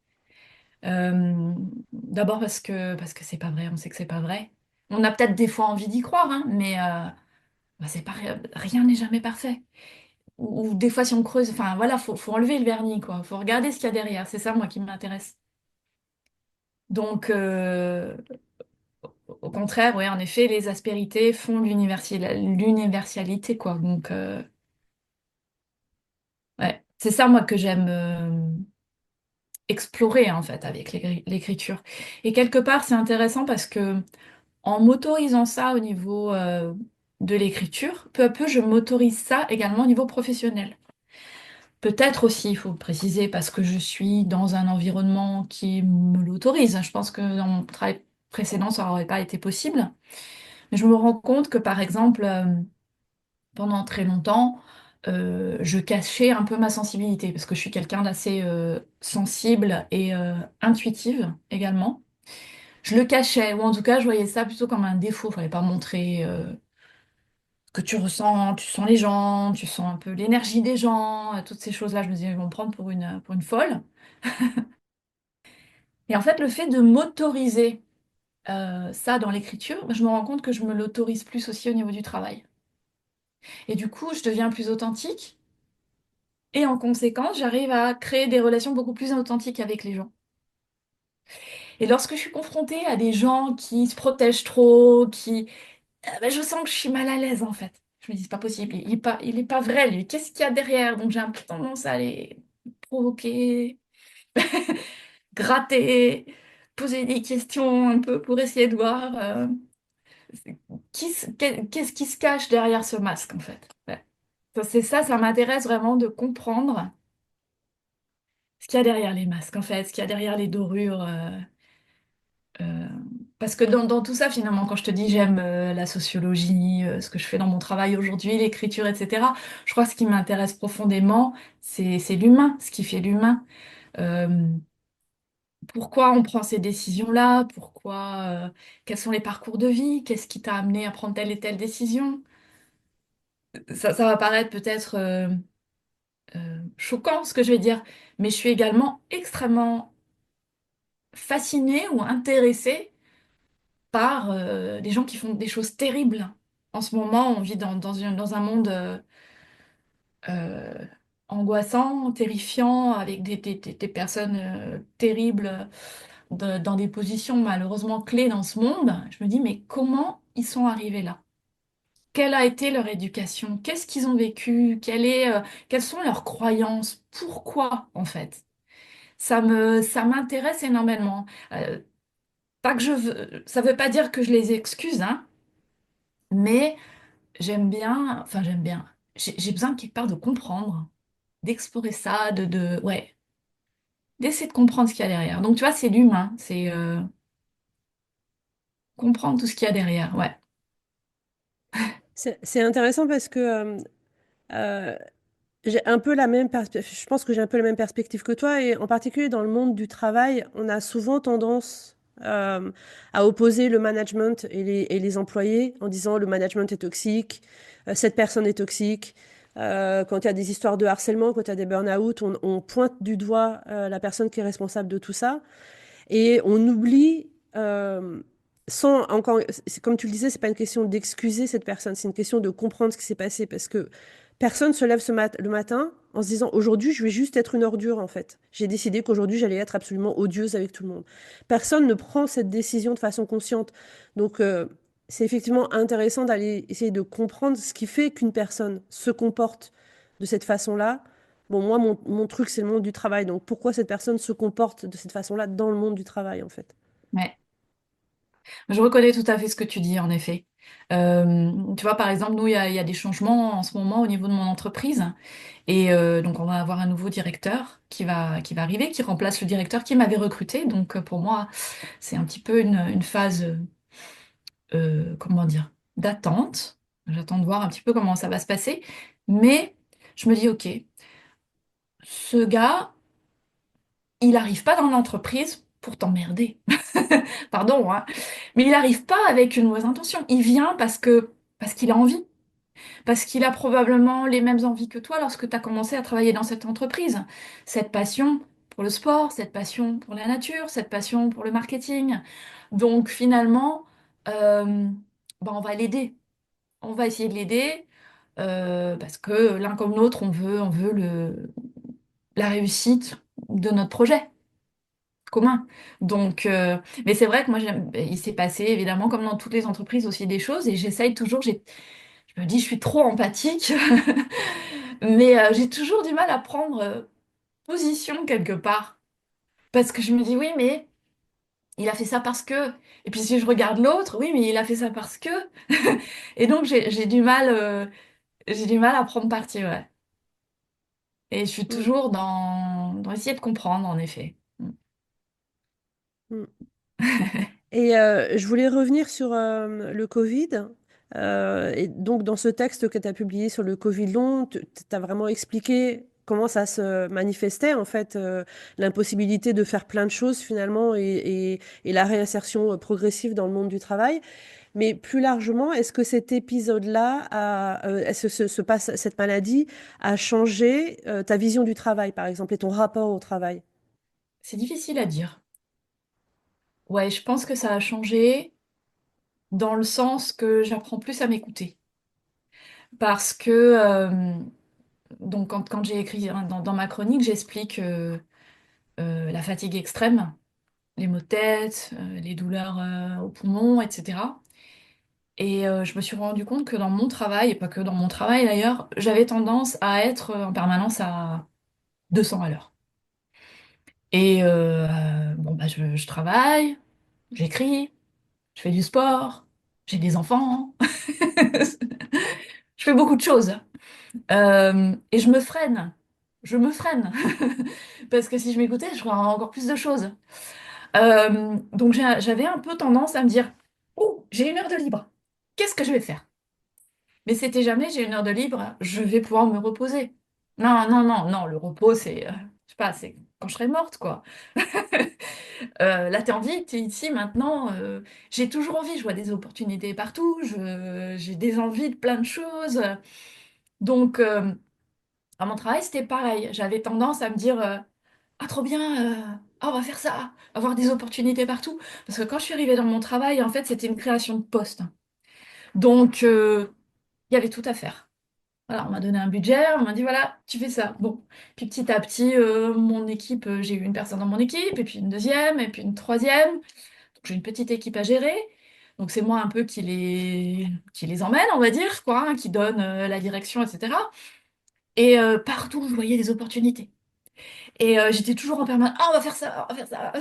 D'abord parce que c'est pas vrai, on sait que c'est pas vrai. On a peut-être des fois envie d'y croire, hein, mais bah, c'est pas, rien n'est jamais parfait. Ou des fois, si on creuse, enfin voilà, faut enlever le vernis, quoi. Faut regarder ce qu'il y a derrière. C'est ça, moi, qui m'intéresse. Donc, au contraire, oui, en effet, les aspérités font l'universalité, quoi. Donc, ouais, c'est ça, moi, que j'aime explorer, en fait, avec l'écriture. Et quelque part, c'est intéressant parce que en m'autorisant ça au niveau de l'écriture, peu à peu, je m'autorise ça également au niveau professionnel. Peut-être aussi, il faut préciser, parce que je suis dans un environnement qui me l'autorise. Je pense que dans mon travail précédent, ça n'aurait pas été possible. Mais je me rends compte que, par exemple, pendant très longtemps, je cachais un peu ma sensibilité, parce que je suis quelqu'un d'assez sensible et intuitive également. Je le cachais, ou en tout cas, je voyais ça plutôt comme un défaut. Il fallait pas montrer que tu sens les gens, tu sens un peu l'énergie des gens, toutes ces choses-là. Je me disais, ils vont me prendre pour une folle. Et en fait, le fait de m'autoriser ça dans l'écriture, je me rends compte que je me l'autorise plus aussi au niveau du travail. Et du coup, je deviens plus authentique. Et en conséquence, j'arrive à créer des relations beaucoup plus authentiques avec les gens. Et lorsque je suis confrontée à des gens qui se protègent trop, ben, je sens que je suis mal à l'aise en fait. Je me dis, c'est pas possible, il est pas vrai lui. Qu'est-ce qu'il y a derrière? Donc j'ai un peu tendance à les provoquer, gratter, poser des questions un peu pour essayer de voir qu'est-ce qui se cache derrière ce masque en fait. Ouais. C'est ça, ça m'intéresse vraiment de comprendre ce qu'il y a derrière les masques en fait, ce qu'il y a derrière les dorures. Euh, Parce que dans tout ça, finalement, quand je te dis j'aime la sociologie, ce que je fais dans mon travail aujourd'hui, l'écriture, etc., je crois que ce qui m'intéresse profondément, c'est l'humain, ce qui fait l'humain. Euh, Pourquoi on prend ces décisions-là? Quels sont les parcours de vie? Qu'est-ce qui t'a amené à prendre telle et telle décision? Ça va paraître peut-être choquant, ce que je vais dire, mais je suis également extrêmement fascinée ou intéressée par des gens qui font des choses terribles. En ce moment, on vit dans un monde euh, angoissant, terrifiant, avec des personnes terribles dans des positions malheureusement clés dans ce monde. Je me dis, mais comment ils sont arrivés là? Quelle a été leur éducation? Qu'est-ce qu'ils ont vécu? Quelles sont leurs croyances? Pourquoi, en fait? Ça m'intéresse énormément. Pas que ça veut pas dire que je les excuse, hein, mais j'aime bien. J'ai besoin quelque part de comprendre, d'explorer ça, ouais, d'essayer de comprendre ce qu'il y a derrière. Donc, tu vois, c'est l'humain, c'est comprendre tout ce qu'il y a derrière, ouais. C'est intéressant parce que euh, j'ai un peu la même je pense que j'ai un peu la même perspective que toi et en particulier dans le monde du travail, on a souvent tendance à opposer le management et les employés en disant le management est toxique, cette personne est toxique. Quand il y a des histoires de harcèlement, quand il y a des burn-out, on pointe du doigt la personne qui est responsable de tout ça. Et on oublie, sans encore, comme tu le disais, c'est pas une question d'excuser cette personne, c'est une question de comprendre ce qui s'est passé parce que personne se lève le matin en se disant aujourd'hui je vais juste être une ordure en fait. J'ai décidé qu'aujourd'hui j'allais être absolument odieuse avec tout le monde. Personne ne prend cette décision de façon consciente. Donc c'est effectivement intéressant d'aller essayer de comprendre ce qui fait qu'une personne se comporte de cette façon-là. Bon, moi, mon truc, c'est le monde du travail. Donc, pourquoi cette personne se comporte de cette façon-là dans le monde du travail, en fait? Ouais. Je reconnais tout à fait ce que tu dis, en effet. Tu vois, par exemple, nous, il y a des changements en ce moment au niveau de mon entreprise. Et donc, on va avoir un nouveau directeur qui va arriver, qui remplace le directeur qui m'avait recruté. Donc, pour moi, c'est un petit peu une phase, comment dire, d'attente. J'attends de voir un petit peu comment ça va se passer. Mais je me dis, OK, ce gars, il n'arrive pas dans l'entreprise pour t'emmerder. Pardon, hein. Mais il n'arrive pas avec une mauvaise intention. Il vient parce qu'il a envie. Parce qu'il a probablement les mêmes envies que toi lorsque tu as commencé à travailler dans cette entreprise. Cette passion pour le sport, cette passion pour la nature, cette passion pour le marketing. Donc finalement, euh, on va l'aider. On va essayer de l'aider parce que l'un comme l'autre, on veut la réussite de notre projet commun. Donc, mais c'est vrai que moi, il s'est passé évidemment, comme dans toutes les entreprises, aussi des choses et j'essaye toujours, je me dis, je suis trop empathique. Mais j'ai toujours du mal à prendre position quelque part. Parce que je me dis, oui, mais il a fait ça parce que. Et puis si je regarde l'autre, oui, mais il a fait ça parce que. Et donc j'ai du mal à prendre parti, ouais. Et je suis Mm, toujours dans essayer de comprendre, en effet. Mm. mm. Et je voulais revenir sur le Covid. Et donc, dans ce texte que tu as publié sur le Covid long, tu as vraiment expliqué comment ça se manifestait, en fait, l'impossibilité de faire plein de choses finalement et la réinsertion progressive dans le monde du travail. Mais plus largement, est-ce que cet épisode-là, est-ce que cette maladie a changé ta vision du travail, par exemple, et ton rapport au travail? C'est difficile à dire. Ouais, je pense que ça a changé dans le sens que j'apprends plus à m'écouter. Parce que, donc, quand j'ai écrit hein, dans ma chronique, j'explique la fatigue extrême, les maux de tête, les douleurs aux poumons, etc. Et je me suis rendu compte que dans mon travail, et pas que dans mon travail d'ailleurs, j'avais tendance à être en permanence à 200 à l'heure. Et bon, bah, je travaille, j'écris, je fais du sport, j'ai des enfants, je fais beaucoup de choses. Et je me freine. Je me freine. Parce que si je m'écoutais, je ferais encore plus de choses. Donc j'avais un peu tendance à me dire, oh, j'ai une heure de libre. Qu'est-ce que je vais faire? Mais c'était jamais j'ai une heure de libre, je vais pouvoir me reposer. Non, non, non, non, le repos, je sais pas, c'est quand je serai morte, quoi. Là, t'es en vie, t'es ici, maintenant. J'ai toujours envie, je vois des opportunités partout, j'ai des envies de plein de choses. Donc, à mon travail, c'était pareil. J'avais tendance à me dire, ah, trop bien, ah, on va faire ça, avoir des opportunités partout. Parce que quand je suis arrivée dans mon travail, en fait, c'était une création de poste. Donc, il y avait tout à faire. Voilà, on m'a donné un budget, on m'a dit voilà, tu fais ça. Bon, puis petit à petit, mon équipe, j'ai eu une personne dans mon équipe, et puis une deuxième, et puis une troisième. Donc j'ai une petite équipe à gérer. Donc c'est moi un peu qui les emmène, on va dire, quoi, hein, qui donne la direction, etc. Et partout, je voyais des opportunités. Et j'étais toujours en permanence, ah, on va faire ça, on va faire ça.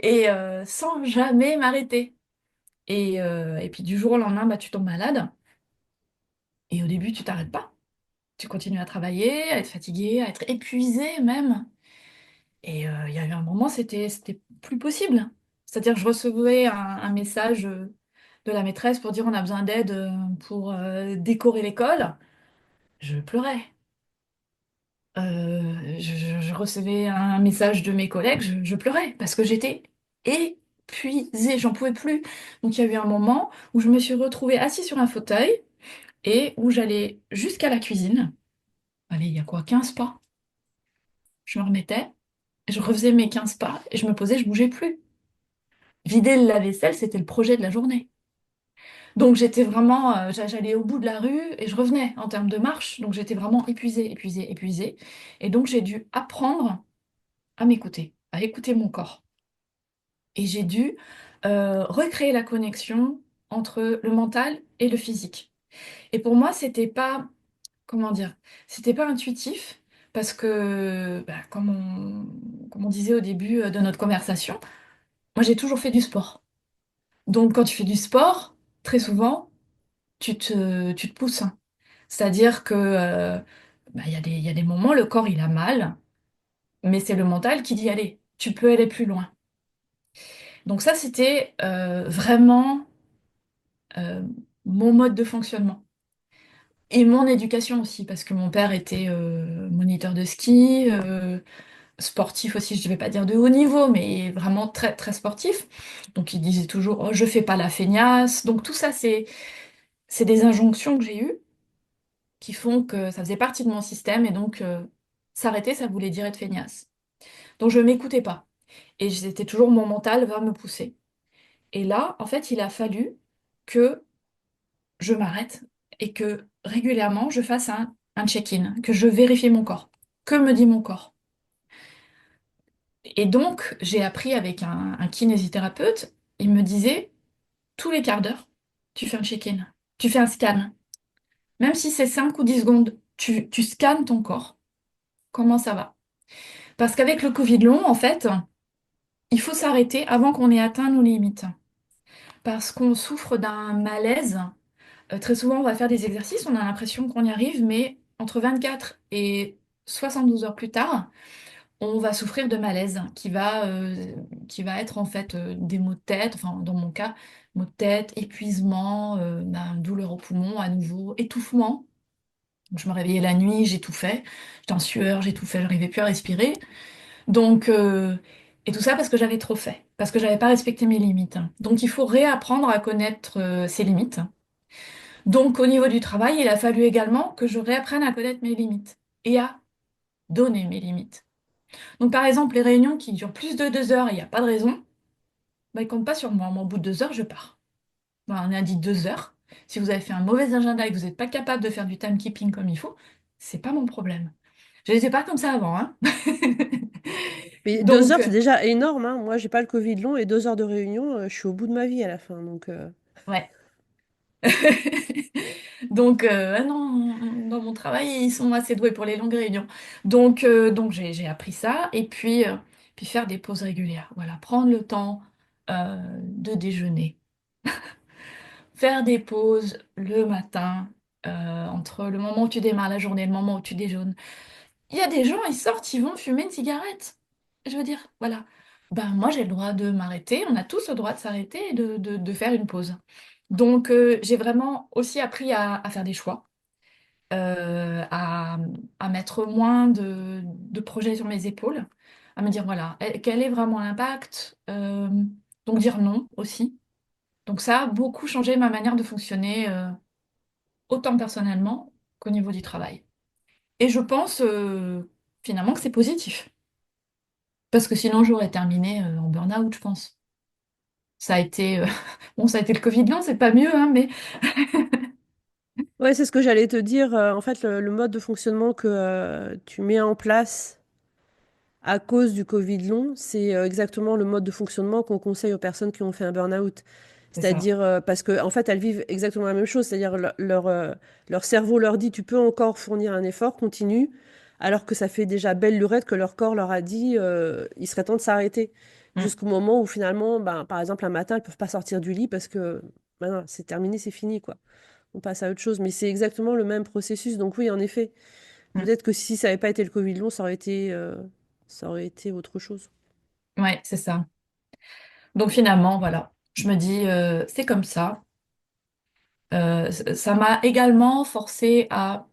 Et sans jamais m'arrêter. Et puis du jour au lendemain, bah, tu tombes malade. Et au début, tu t'arrêtes pas. Tu continues à travailler, à être fatigué, à être épuisé même. Et il y a eu un moment, c'était plus possible. C'est-à-dire que je recevais un message de la maîtresse pour dire on a besoin d'aide pour décorer l'école. Je pleurais. Je recevais un message de mes collègues, je pleurais parce que j'étais épuisée, j'en pouvais plus. Donc il y a eu un moment où je me suis retrouvée assise sur un fauteuil et où j'allais jusqu'à la cuisine. Allez, il y a quoi, 15 pas? Je me remettais. Je refaisais mes 15 pas et je me posais, je bougeais plus. Vider le lave-vaisselle, c'était le projet de la journée. Donc j'étais vraiment, j'allais au bout de la rue et je revenais en termes de marche. Donc j'étais vraiment épuisée, épuisée, épuisée. Et donc j'ai dû apprendre à m'écouter, à écouter mon corps. Et j'ai dû recréer la connexion entre le mental et le physique. Et pour moi, c'était pas, comment dire, c'était pas intuitif parce que, bah, comme on disait au début de notre conversation, moi j'ai toujours fait du sport. Donc quand tu fais du sport, très souvent, tu te pousses. C'est-à-dire que, bah, il y a des moments, le corps il a mal, mais c'est le mental qui dit, allez, tu peux aller plus loin. Donc ça, c'était vraiment euh, mon mode de fonctionnement. Et mon éducation aussi, parce que mon père était moniteur de ski, sportif aussi, je ne vais pas dire de haut niveau, mais vraiment très, très sportif. Donc il disait toujours, oh, je fais pas la feignasse. Donc tout ça, c'est des injonctions que j'ai eues qui font que ça faisait partie de mon système, et donc s'arrêter, ça voulait dire être feignasse. Donc je ne m'écoutais pas. Et c'était toujours mon mental va me pousser. Et là, en fait, il a fallu que je m'arrête et que régulièrement je fasse un check-in, que je vérifie mon corps. Que me dit mon corps? Et donc, j'ai appris avec un kinésithérapeute, il me disait, tous les quarts d'heure, tu fais un check-in, tu fais un scan. Même si c'est 5 ou 10 secondes, tu scannes ton corps. Comment ça va? Parce qu'avec le Covid long, en fait, il faut s'arrêter avant qu'on ait atteint nos limites. Parce qu'on souffre d'un malaise. Très souvent, on va faire des exercices, on a l'impression qu'on y arrive, mais entre 24 et 72 heures plus tard, on va souffrir de malaise qui va être en fait des maux de tête, enfin dans mon cas, maux de tête, épuisement, douleur au poumon à nouveau, étouffement. Je me réveillais la nuit, j'étouffais, j'étais en sueur, j'étouffais, j'arrivais plus à respirer. Donc, et tout ça parce que j'avais trop fait, parce que j'avais pas respecté mes limites. Donc il faut réapprendre à connaître ses limites. Donc, au niveau du travail, il a fallu également que je réapprenne à connaître mes limites et à donner mes limites. Donc, par exemple, les réunions qui durent plus de 2 heures et il n'y a pas de raison, bah, ils ne comptent pas sur moi. Moi, au bout de 2 heures, je pars. Voilà, on a dit 2 heures. Si vous avez fait un mauvais agenda et que vous n'êtes pas capable de faire du timekeeping comme il faut, c'est pas mon problème. Je n'étais pas comme ça avant, hein. Mais deux Donc, heures, c'est déjà énorme, hein. Moi, j'ai pas le Covid long et 2 heures de réunion, je suis au bout de ma vie à la fin. Donc, ouais. Donc, ah non, dans mon travail, ils sont assez doués pour les longues réunions. Donc j'ai appris ça. Et puis faire des pauses régulières. Voilà, prendre le temps de déjeuner. Faire des pauses le matin, entre le moment où tu démarres la journée et le moment où tu déjeunes. Il y a des gens, ils sortent, ils vont fumer une cigarette. Je veux dire, voilà. Ben, moi, j'ai le droit de m'arrêter. On a tous le droit de s'arrêter et de faire une pause. Donc, j'ai vraiment aussi appris à faire des choix, euh, à, à mettre moins de projets sur mes épaules, à me dire, voilà, quel est vraiment l'impact? Donc, dire non aussi. Donc, ça a beaucoup changé ma manière de fonctionner, autant personnellement qu'au niveau du travail. Et je pense, finalement, que c'est positif. Parce que sinon, j'aurais terminé en burn-out, je pense. Ça a été, bon, ça a été le Covid long, c'est pas mieux, hein, mais ouais, c'est ce que j'allais te dire. En fait, le mode de fonctionnement que tu mets en place à cause du Covid long, c'est exactement le mode de fonctionnement qu'on conseille aux personnes qui ont fait un burn-out. c'est ça. C'est-à-dire, parce que en fait, elles vivent exactement la même chose. C'est-à-dire, leur cerveau leur dit, tu peux encore fournir un effort, continue, alors que ça fait déjà belle lurette que leur corps leur a dit, il serait temps de s'arrêter. Mm, Jusqu'au moment où finalement, ben, par exemple, un matin, elles peuvent pas sortir du lit parce que ben non, c'est terminé, c'est fini, quoi. On passe à autre chose. Mais c'est exactement le même processus. Donc oui, en effet, mm. peut-être que si ça n'avait pas été le Covid long, ça aurait été autre chose. Ouais, c'est ça. Donc finalement, voilà, je me dis, c'est comme ça. Ça m'a également forcé à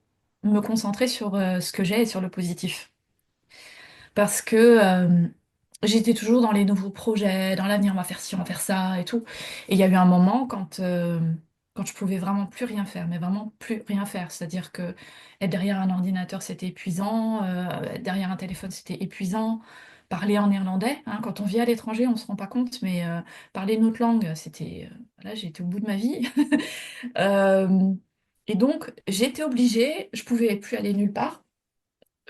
me concentrer sur ce que j'ai et sur le positif. Parce que j'étais toujours dans les nouveaux projets, dans l'avenir, on va faire ci, on va faire ça et tout. Et il y a eu un moment quand je pouvais vraiment plus rien faire, mais vraiment plus rien faire. C'est-à-dire que être derrière un ordinateur, c'était épuisant, être derrière un téléphone, c'était épuisant. parler en néerlandais, hein. Quand on vit à l'étranger, on ne se rend pas compte, mais parler une autre langue, là, j'ai été au bout de ma vie. Euh, et donc, j'étais obligée, je pouvais plus aller nulle part.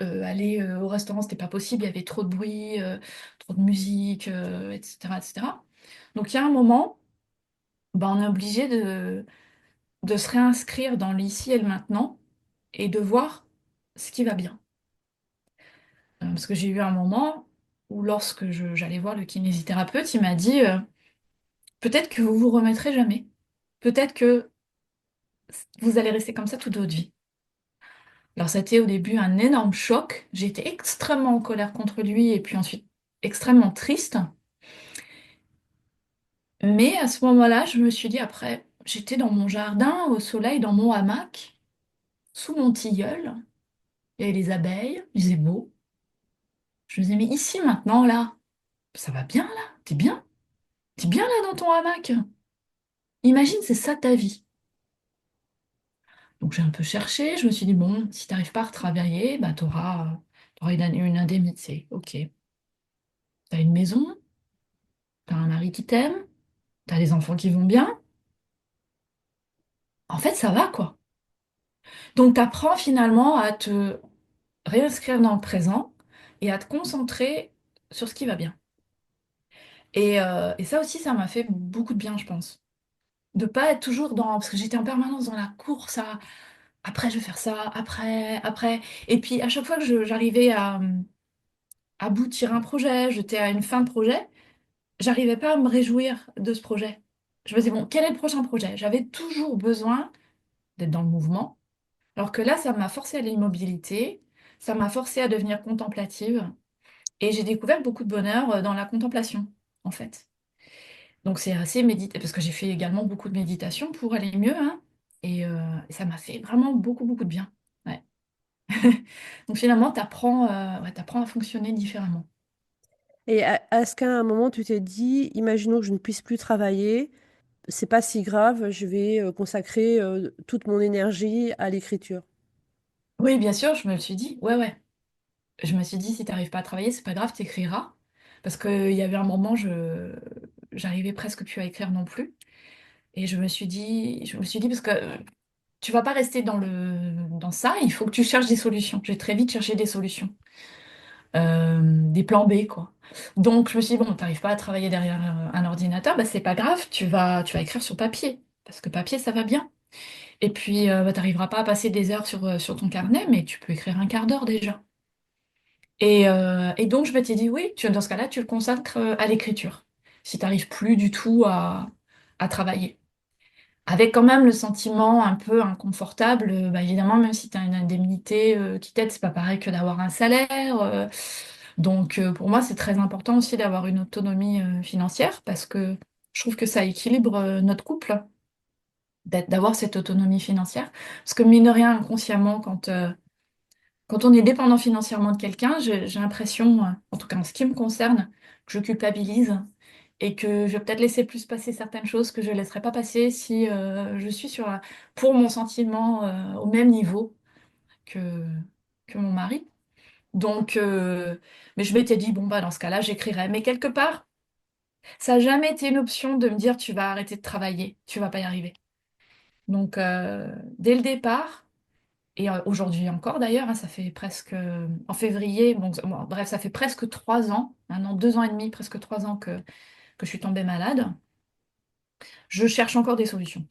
Aller au restaurant, c'était pas possible, il y avait trop de bruit, trop de musique, etc., etc. Donc, il y a un moment, ben, on est obligé de se réinscrire dans l'ici et le maintenant et de voir ce qui va bien. Parce que j'ai eu un moment où lorsque j'allais voir le kinésithérapeute, il m'a dit peut-être que vous vous remettrez jamais. Peut-être que vous allez rester comme ça toute votre vie. Alors ça a été au début un énorme choc. J'ai été extrêmement en colère contre lui et puis ensuite extrêmement triste. Mais à ce moment-là, je me suis dit après, j'étais dans mon jardin, au soleil, dans mon hamac, sous mon tilleul. Il y avait les abeilles, il faisait beau. Je me disais, mais ici maintenant, là, ça va bien là? T'es bien? T'es bien là dans ton hamac? Imagine, c'est ça ta vie. Donc j'ai un peu cherché, je me suis dit, bon, si t'arrives pas à retravailler, bah t'auras une indemnité. Ok. T'as une maison, t'as un mari qui t'aime, t'as des enfants qui vont bien. En fait, ça va, quoi. Donc t'apprends finalement à te réinscrire dans le présent et à te concentrer sur ce qui va bien. Et ça aussi, ça m'a fait beaucoup de bien, je pense. De pas être toujours dans... Parce que j'étais en permanence dans la course à... Après, je vais faire ça, après. Et puis, à chaque fois que j'arrivais à aboutir un projet, j'étais à une fin de projet, j'arrivais pas à me réjouir de ce projet. Je me disais, bon, quel est le prochain projet? J'avais toujours besoin d'être dans le mouvement. Alors que là, ça m'a forcé à l'immobilité, ça m'a forcé à devenir contemplative. Et j'ai découvert beaucoup de bonheur dans la contemplation, en fait. Donc c'est assez médité, parce que j'ai fait également beaucoup de méditation pour aller mieux, hein. Et ça m'a fait vraiment beaucoup, beaucoup de bien. Ouais. Donc finalement, t'apprends à fonctionner différemment. Et est-ce qu'à un moment, tu t'es dit, imaginons que je ne puisse plus travailler, c'est pas si grave, je vais consacrer toute mon énergie à l'écriture. Oui, bien sûr, je me le suis dit. Ouais, ouais. Je me suis dit, si t'arrives pas à travailler, c'est pas grave, t'écriras. Parce qu'il y avait un moment, j'arrivais presque plus à écrire non plus. Et je me suis dit, parce que tu vas pas rester dans ça, il faut que tu cherches des solutions. J'ai très vite cherché des solutions. Des plans B, quoi. Donc je me suis dit, bon, t'arrives pas à travailler derrière un ordinateur, bah c'est pas grave, tu vas écrire sur papier. Parce que papier, ça va bien. Et puis, bah, t'arriveras pas à passer des heures sur ton carnet, mais tu peux écrire un quart d'heure déjà. Et donc, je m'étais dit, oui, dans ce cas-là, tu le consacres à l'écriture, si tu n'arrives plus du tout à travailler. Avec quand même le sentiment un peu inconfortable, bah, évidemment, même si tu as une indemnité qui t'aide, c'est pas pareil que d'avoir un salaire. Donc, pour moi, c'est très important aussi d'avoir une autonomie financière, parce que je trouve que ça équilibre notre couple, d'avoir cette autonomie financière. Parce que mine de rien, inconsciemment, quand on est dépendant financièrement de quelqu'un, j'ai l'impression, en tout cas en ce qui me concerne, que je culpabilise et que je vais peut-être laisser plus passer certaines choses que je ne laisserai pas passer si je suis pour mon sentiment au même niveau que, que mon mari. Donc, mais je m'étais dit, bon, bah, dans ce cas-là, j'écrirai. Mais quelque part, ça n'a jamais été une option de me dire, tu vas arrêter de travailler, tu vas pas y arriver. Donc, dès le départ, et aujourd'hui encore d'ailleurs, hein, ça fait presque en février, bon, bref, ça fait presque 3 ans, maintenant 2 ans et demi, presque 3 ans que je suis tombée malade. Je cherche encore des solutions.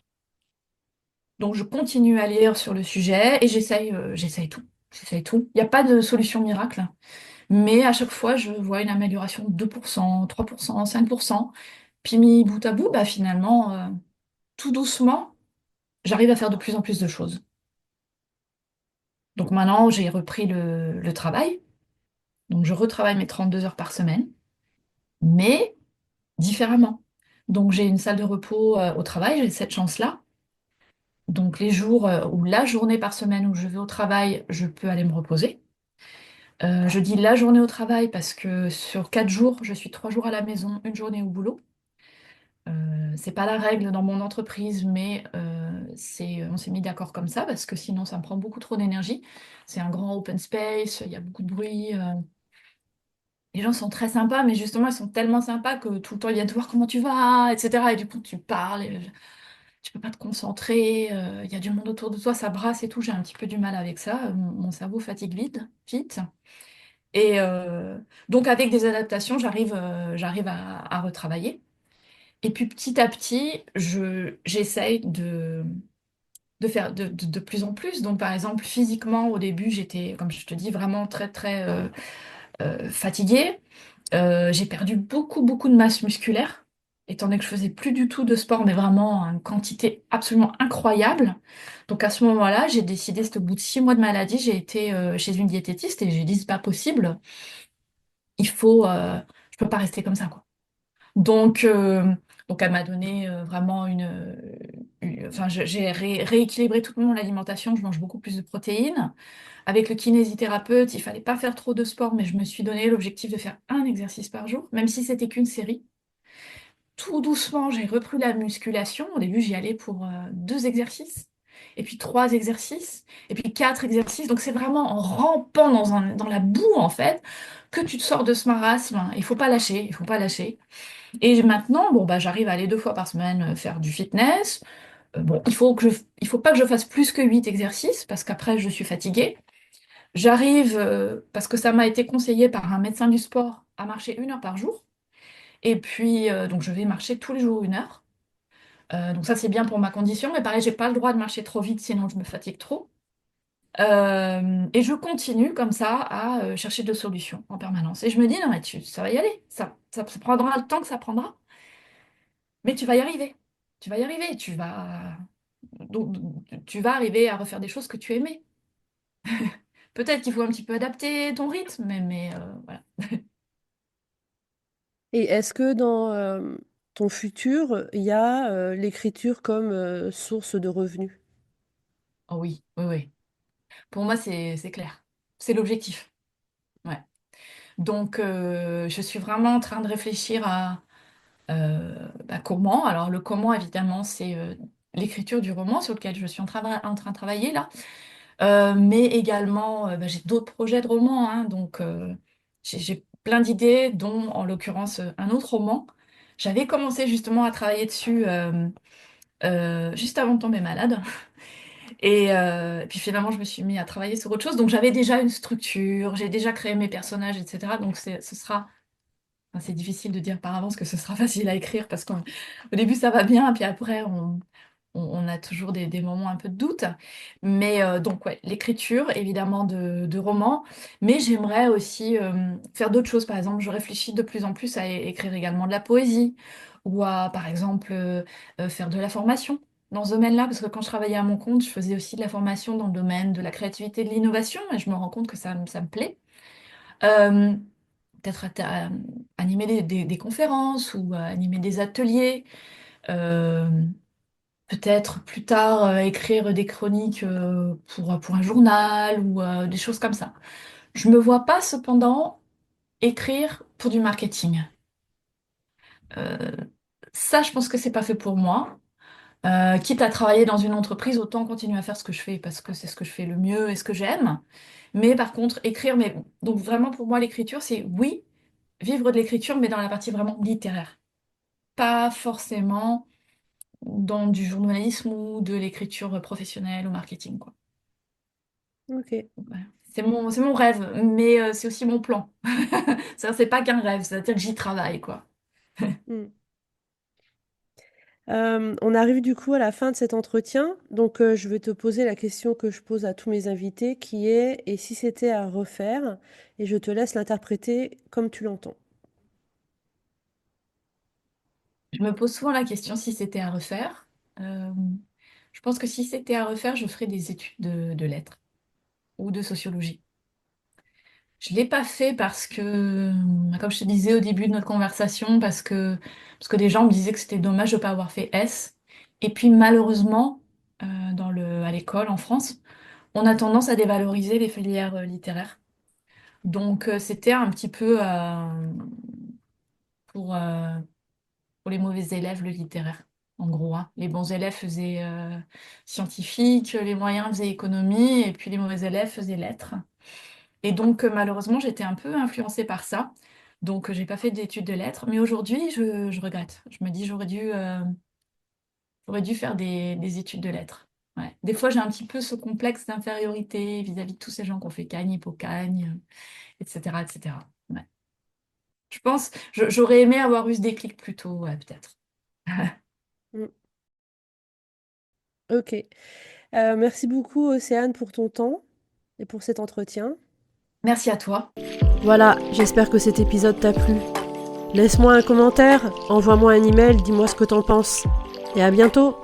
Donc je continue à lire sur le sujet et j'essaye tout. J'essaye tout. Il n'y a pas de solution miracle, mais à chaque fois, je vois une amélioration de 2%, 3%, 5%. Puis mis bout à bout, bah, finalement, tout doucement, j'arrive à faire de plus en plus de choses. Donc maintenant, j'ai repris le travail. Donc je retravaille mes 32 heures par semaine, mais différemment. Donc j'ai une salle de repos au travail, j'ai cette chance-là. Donc les jours ou la journée par semaine où je vais au travail, je peux aller me reposer. Je dis la journée au travail parce que sur 4 jours, je suis 3 jours à la maison, une journée au boulot. C'est pas la règle dans mon entreprise, mais on s'est mis d'accord comme ça parce que sinon ça me prend beaucoup trop d'énergie. C'est un grand open space, il y a beaucoup de bruit. les gens sont très sympas, mais justement, ils sont tellement sympas que tout le temps, ils viennent te voir comment tu vas, etc. Et du coup, tu parles, et tu peux pas te concentrer, il y a du monde autour de toi, ça brasse et tout. J'ai un petit peu du mal avec ça. Mon cerveau fatigue vite. Et donc, avec des adaptations, j'arrive à retravailler. Et puis, petit à petit, j'essaye de faire de plus en plus. Donc, par exemple, physiquement, au début, j'étais, comme je te dis, vraiment très fatiguée. J'ai perdu beaucoup de masse musculaire, étant donné que je faisais plus du tout de sport, mais vraiment une quantité absolument incroyable. Donc à ce moment-là, j'ai décidé, c'était au bout de 6 mois de maladie, j'ai été chez une diététiste et j'ai dit, c'est pas possible, je peux pas rester comme ça, quoi. Donc, euh, donc elle m'a donné vraiment enfin, j'ai rééquilibré toute mon alimentation, je mange beaucoup plus de protéines. Avec le kinésithérapeute, il fallait pas faire trop de sport, mais je me suis donné l'objectif de faire un exercice par jour, même si c'était qu'une série. Tout doucement, j'ai repris la musculation. Au début, j'y allais pour 2 exercices, et puis 3 exercices, et puis 4 exercices. Donc c'est vraiment en rampant dans la boue, en fait, que tu te sors de ce marasme. Il faut pas lâcher, il faut pas lâcher. Et maintenant, bon, bah, j'arrive à aller 2 fois par semaine faire du fitness. Bon, il faut pas que je fasse plus que 8 exercices, parce qu'après, je suis fatiguée. J'arrive, parce que ça m'a été conseillé par un médecin du sport, à marcher 1 heure par jour. Et puis, donc je vais marcher tous les jours 1 heure. Donc ça, c'est bien pour ma condition. Mais pareil, j'ai pas le droit de marcher trop vite, sinon je me fatigue trop. Et je continue comme ça à chercher de solutions en permanence. Et je me dis, non, mais ça va y aller. Ça prendra le temps que ça prendra. Mais tu vas y arriver. Tu vas y arriver. Donc, tu vas arriver à refaire des choses que tu aimais. Peut-être qu'il faut un petit peu adapter ton rythme, mais voilà. Et est-ce que dans ton futur, il y a l'écriture comme source de revenus? Oh oui, oui, oui. Pour moi, c'est clair. C'est l'objectif. Ouais. Donc, je suis vraiment en train de réfléchir à comment. Alors, le comment, évidemment, c'est l'écriture du roman sur lequel je suis en train de travailler là. Mais également, j'ai d'autres projets de romans, hein. Donc, j'ai plein d'idées, dont, en l'occurrence, un autre roman. J'avais commencé justement à travailler dessus juste avant de tomber malade. Et puis finalement, je me suis mis à travailler sur autre chose. Donc j'avais déjà une structure, j'ai déjà créé mes personnages, etc. Donc ce sera, enfin, c'est difficile de dire par avance que ce sera facile à écrire parce qu'au début ça va bien, puis après on a toujours des moments un peu de doute. Mais donc ouais, l'écriture évidemment de romans, mais j'aimerais aussi faire d'autres choses. Par exemple, je réfléchis de plus en plus à écrire également de la poésie ou à par exemple faire de la formation dans ce domaine-là, parce que quand je travaillais à mon compte, je faisais aussi de la formation dans le domaine de la créativité et de l'innovation, et je me rends compte que ça me plaît. Euh, Peut-être animer des conférences ou animer des ateliers. Euh, Peut-être plus tard écrire des chroniques pour un journal ou des choses comme ça. Je me vois pas cependant écrire pour du marketing. Euh, Ça, je pense que c'est pas fait pour moi. Quitte à travailler dans une entreprise, autant continuer à faire ce que je fais parce que c'est ce que je fais le mieux et ce que j'aime. Mais par contre, écrire, mais donc vraiment pour moi, l'écriture, c'est oui, vivre de l'écriture, mais dans la partie vraiment littéraire. Pas forcément dans du journalisme ou de l'écriture professionnelle ou marketing, quoi. Ok. Ouais. C'est mon rêve, mais c'est aussi mon plan. Ça, c'est pas qu'un rêve, c'est-à-dire que j'y travaille, quoi. Hmm. On arrive du coup à la fin de cet entretien, donc je vais te poser la question que je pose à tous mes invités, qui est: et si c'était à refaire? Et je te laisse l'interpréter comme tu l'entends. Je me pose souvent la question si c'était à refaire. Euh, je pense que si c'était à refaire, je ferais des études de lettres ou de sociologie. Je l'ai pas fait parce que, comme je te disais au début de notre conversation, parce que des gens me disaient que c'était dommage de ne pas avoir fait S. Et puis malheureusement, à l'école en France, on a tendance à dévaloriser les filières littéraires. Donc c'était un petit peu pour, euh, pour les mauvais élèves le littéraire, en gros, hein. Les bons élèves faisaient scientifique, les moyens faisaient économie, et puis les mauvais élèves faisaient lettres. Et donc malheureusement, j'étais un peu influencée par ça. Donc, j'ai pas fait d'études de lettres. Mais aujourd'hui, je regrette. Je me dis, j'aurais dû faire des études de lettres. Ouais. Des fois, j'ai un petit peu ce complexe d'infériorité vis-à-vis de tous ces gens qui ont fait Cagne, Hippocagne, etc., etc. Ouais. Je pense, j'aurais aimé avoir eu ce déclic plus tôt, ouais, peut-être. Mm. Ok. Merci beaucoup, Océane, pour ton temps et pour cet entretien. Merci à toi. Voilà, j'espère que cet épisode t'a plu. Laisse-moi un commentaire, envoie-moi un email, dis-moi ce que t'en penses. Et à bientôt!